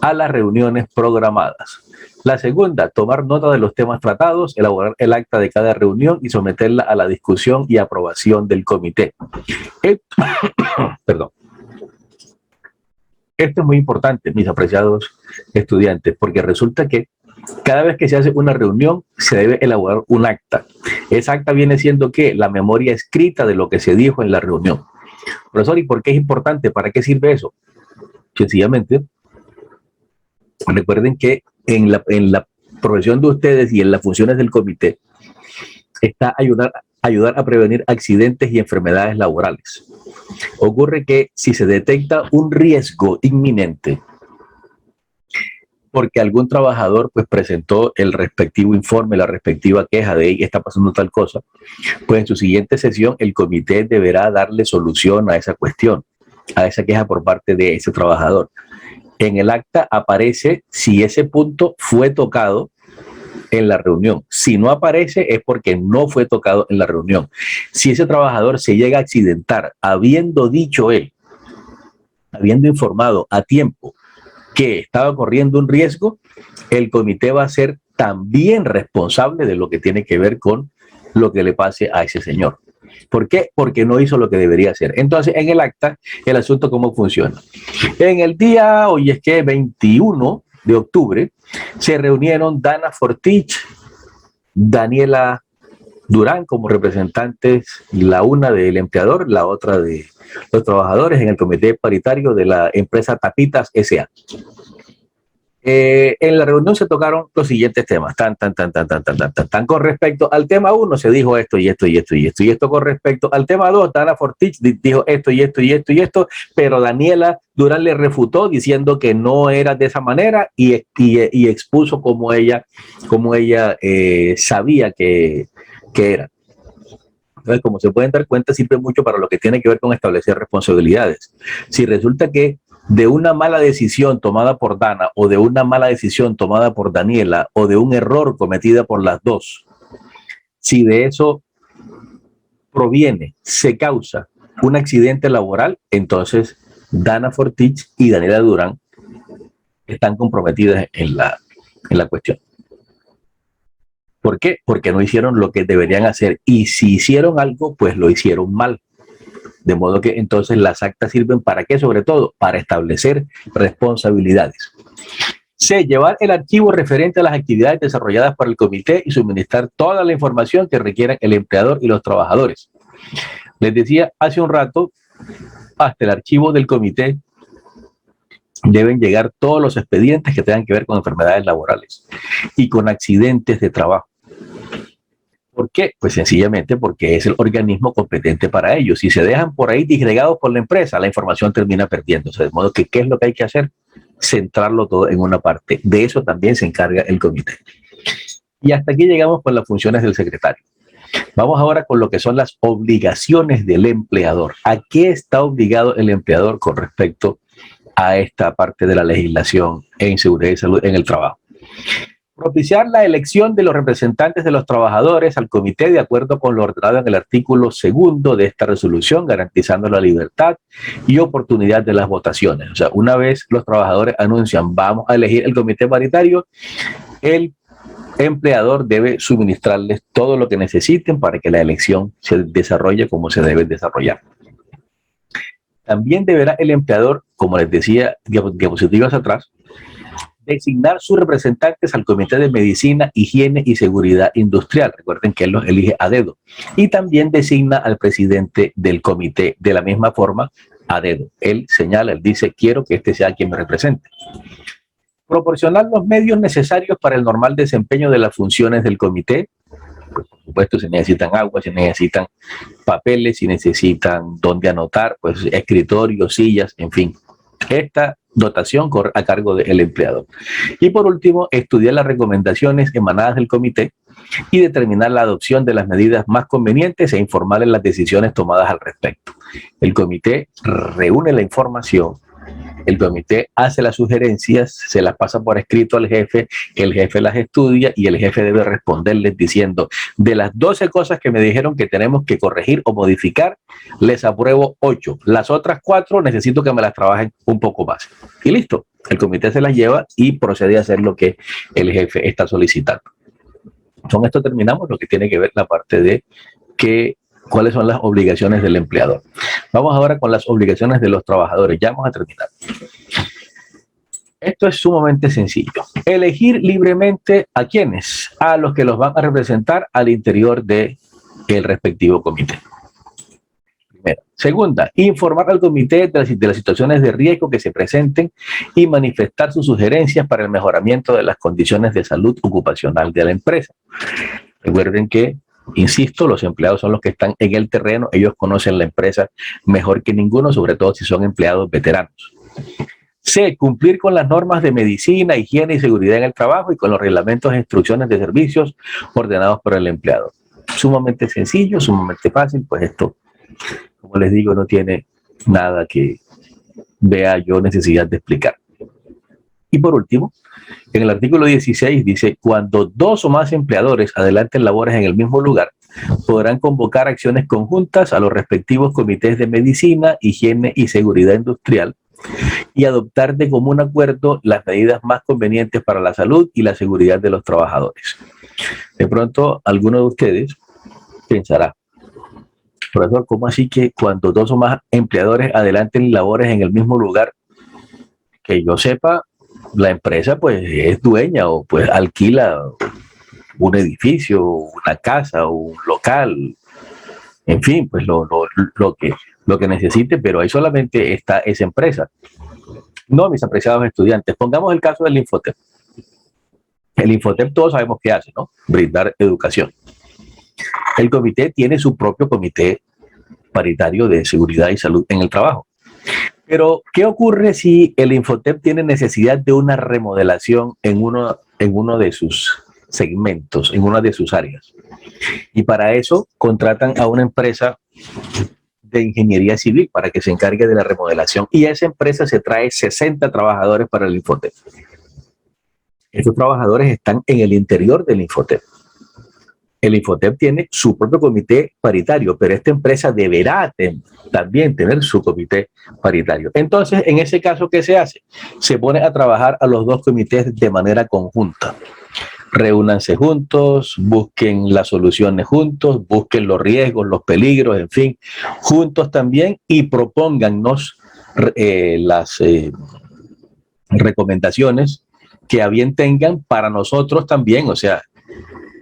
a las reuniones programadas. La segunda, tomar nota de los temas tratados, elaborar el acta de cada reunión y someterla a la discusión y aprobación del comité. Perdón. Esto es muy importante, mis apreciados estudiantes, porque resulta que Cada vez que se hace una reunión, se debe elaborar un acta. Esa acta viene siendo ¿qué? La memoria escrita de lo que se dijo en la reunión. Profesor, ¿y por qué es importante? ¿Para qué sirve eso? Sencillamente, recuerden que en la profesión de ustedes y en las funciones del comité está ayudar a prevenir accidentes y enfermedades laborales. Ocurre que si se detecta un riesgo inminente porque algún trabajador pues presentó el respectivo informe, la respectiva queja de está pasando tal cosa, pues en su siguiente sesión el comité deberá darle solución a esa cuestión, a esa queja por parte de ese trabajador. En el acta aparece si ese punto fue tocado en la reunión. Si no aparece es porque no fue tocado en la reunión. Si ese trabajador se llega a accidentar habiendo dicho él, habiendo informado a tiempo que estaba corriendo un riesgo, el comité va a ser también responsable de lo que tiene que ver con lo que le pase a ese señor. ¿Por qué? Porque no hizo lo que debería hacer. Entonces, en el acta, el asunto cómo funciona. En el día, hoy es que 21 de octubre, se reunieron Dana Fortich, Daniela Durán como representantes, la una del empleador, la otra de los trabajadores en el comité paritario de la empresa Tapitas S.A. En la reunión se tocaron los siguientes temas, tan con respecto al tema 1 se dijo esto y esto y esto y esto y esto con respecto al tema 2, Dana Fortich dijo esto y esto y esto y esto, pero Daniela Durán le refutó diciendo que no era de esa manera y expuso como ella sabía que era. Entonces, como se pueden dar cuenta, sirve mucho para lo que tiene que ver con establecer responsabilidades. Si resulta que de una mala decisión tomada por Dana o de una mala decisión tomada por Daniela o de un error cometida por las dos, si de eso se causa un accidente laboral, entonces Dana Fortich y Daniela Durán están comprometidas en la cuestión. ¿Por qué? Porque no hicieron lo que deberían hacer y si hicieron algo, pues lo hicieron mal. De modo que entonces las actas sirven ¿para qué? Sobre todo para establecer responsabilidades. C. Llevar el archivo referente a las actividades desarrolladas por el comité y suministrar toda la información que requieran el empleador y los trabajadores. Les decía hace un rato, hasta el archivo del comité deben llegar todos los expedientes que tengan que ver con enfermedades laborales y con accidentes de trabajo. ¿Por qué? Pues sencillamente porque es el organismo competente para ello. Si se dejan por ahí disgregados por la empresa, la información termina perdiéndose. De modo que, ¿qué es lo que hay que hacer? Centrarlo todo en una parte. De eso también se encarga el comité. Y hasta aquí llegamos con las funciones del secretario. Vamos ahora con lo que son las obligaciones del empleador. ¿A qué está obligado el empleador con respecto a esta parte de la legislación en seguridad y salud en el trabajo? Propiciar la elección de los representantes de los trabajadores al comité de acuerdo con lo ordenado en el artículo 2 de esta resolución, garantizando la libertad y oportunidad de las votaciones. O sea, una vez los trabajadores anuncian vamos a elegir el comité paritario, el empleador debe suministrarles todo lo que necesiten para que la elección se desarrolle como se debe desarrollar. También deberá el empleador, como les decía diapositivas atrás, designar sus representantes al Comité de Medicina, Higiene y Seguridad Industrial. Recuerden que él los elige a dedo. Y también designa al presidente del comité de la misma forma a dedo. Él señala, él dice, quiero que este sea quien me represente. Proporcionar los medios necesarios para el normal desempeño de las funciones del comité. Pues, por supuesto, se necesitan agua, se necesitan papeles, se necesitan dónde anotar, pues escritorios, sillas, en fin. Esta dotación corre a cargo del empleador. Y por último, estudiar las recomendaciones emanadas del comité y determinar la adopción de las medidas más convenientes e informar en las decisiones tomadas al respecto. El comité reúne la información, el comité hace las sugerencias, se las pasa por escrito al jefe, el jefe las estudia y el jefe debe responderles diciendo, de las 12 cosas que me dijeron que tenemos que corregir o modificar, les apruebo 8. Las otras 4 necesito que me las trabajen un poco más. Y listo, el comité se las lleva y procede a hacer lo que el jefe está solicitando. Con esto terminamos lo que tiene que ver la parte de cuáles son las obligaciones del empleador. Vamos ahora con las obligaciones de los trabajadores. Ya vamos a terminar. Esto es sumamente sencillo. Elegir libremente a quienes, a los que los van a representar al interior del respectivo comité. Primero. Segunda, informar al comité de las situaciones de riesgo que se presenten y manifestar sus sugerencias para el mejoramiento de las condiciones de salud ocupacional de la empresa. Recuerden que, insisto, los empleados son los que están en el terreno, ellos conocen la empresa mejor que ninguno, sobre todo si son empleados veteranos. C, cumplir con las normas de medicina, higiene y seguridad en el trabajo y con los reglamentos e instrucciones de servicios ordenados por el empleado. Sumamente sencillo, sumamente fácil, pues esto, como les digo, no tiene nada que vea yo necesidad de explicar. Y por último, en el artículo 16 dice, cuando dos o más empleadores adelanten labores en el mismo lugar, podrán convocar acciones conjuntas a los respectivos comités de medicina, higiene y seguridad industrial y adoptar de común acuerdo las medidas más convenientes para la salud y la seguridad de los trabajadores. De pronto, alguno de ustedes pensará, profesor, ¿cómo así que cuando dos o más empleadores adelanten labores en el mismo lugar? Que yo sepa, la empresa pues es dueña o pues alquila un edificio, una casa, un local, en fin, pues lo que necesite, pero ahí solamente está esa empresa. No, mis apreciados estudiantes, pongamos el caso del Infotep. El Infotep todos sabemos qué hace, ¿no? Brindar educación. El comité tiene su propio comité paritario de seguridad y salud en el trabajo. Pero, ¿qué ocurre si el Infotep tiene necesidad de una remodelación en uno de sus segmentos, en una de sus áreas? Y para eso contratan a una empresa de ingeniería civil para que se encargue de la remodelación. Y a esa empresa se trae 60 trabajadores para el Infotep. Estos trabajadores están en el interior del Infotep. El Infotep tiene su propio comité paritario, pero esta empresa deberá también tener su comité paritario. Entonces, en ese caso, ¿qué se hace? Se pone a trabajar a los dos comités de manera conjunta. Reúnanse juntos, busquen las soluciones juntos, busquen los riesgos, los peligros, en fin, juntos también, y propóngannos las recomendaciones que a bien tengan para nosotros también, o sea,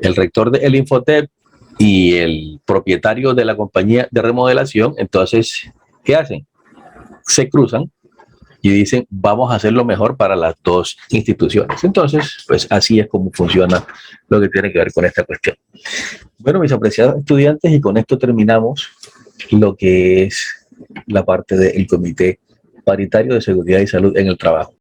el rector del Infotep y el propietario de la compañía de remodelación. Entonces, ¿qué hacen? Se cruzan y dicen, vamos a hacer lo mejor para las dos instituciones. Entonces, pues así es como funciona lo que tiene que ver con esta cuestión. Bueno, mis apreciados estudiantes, y con esto terminamos lo que es la parte del Comité Paritario de Seguridad y Salud en el Trabajo.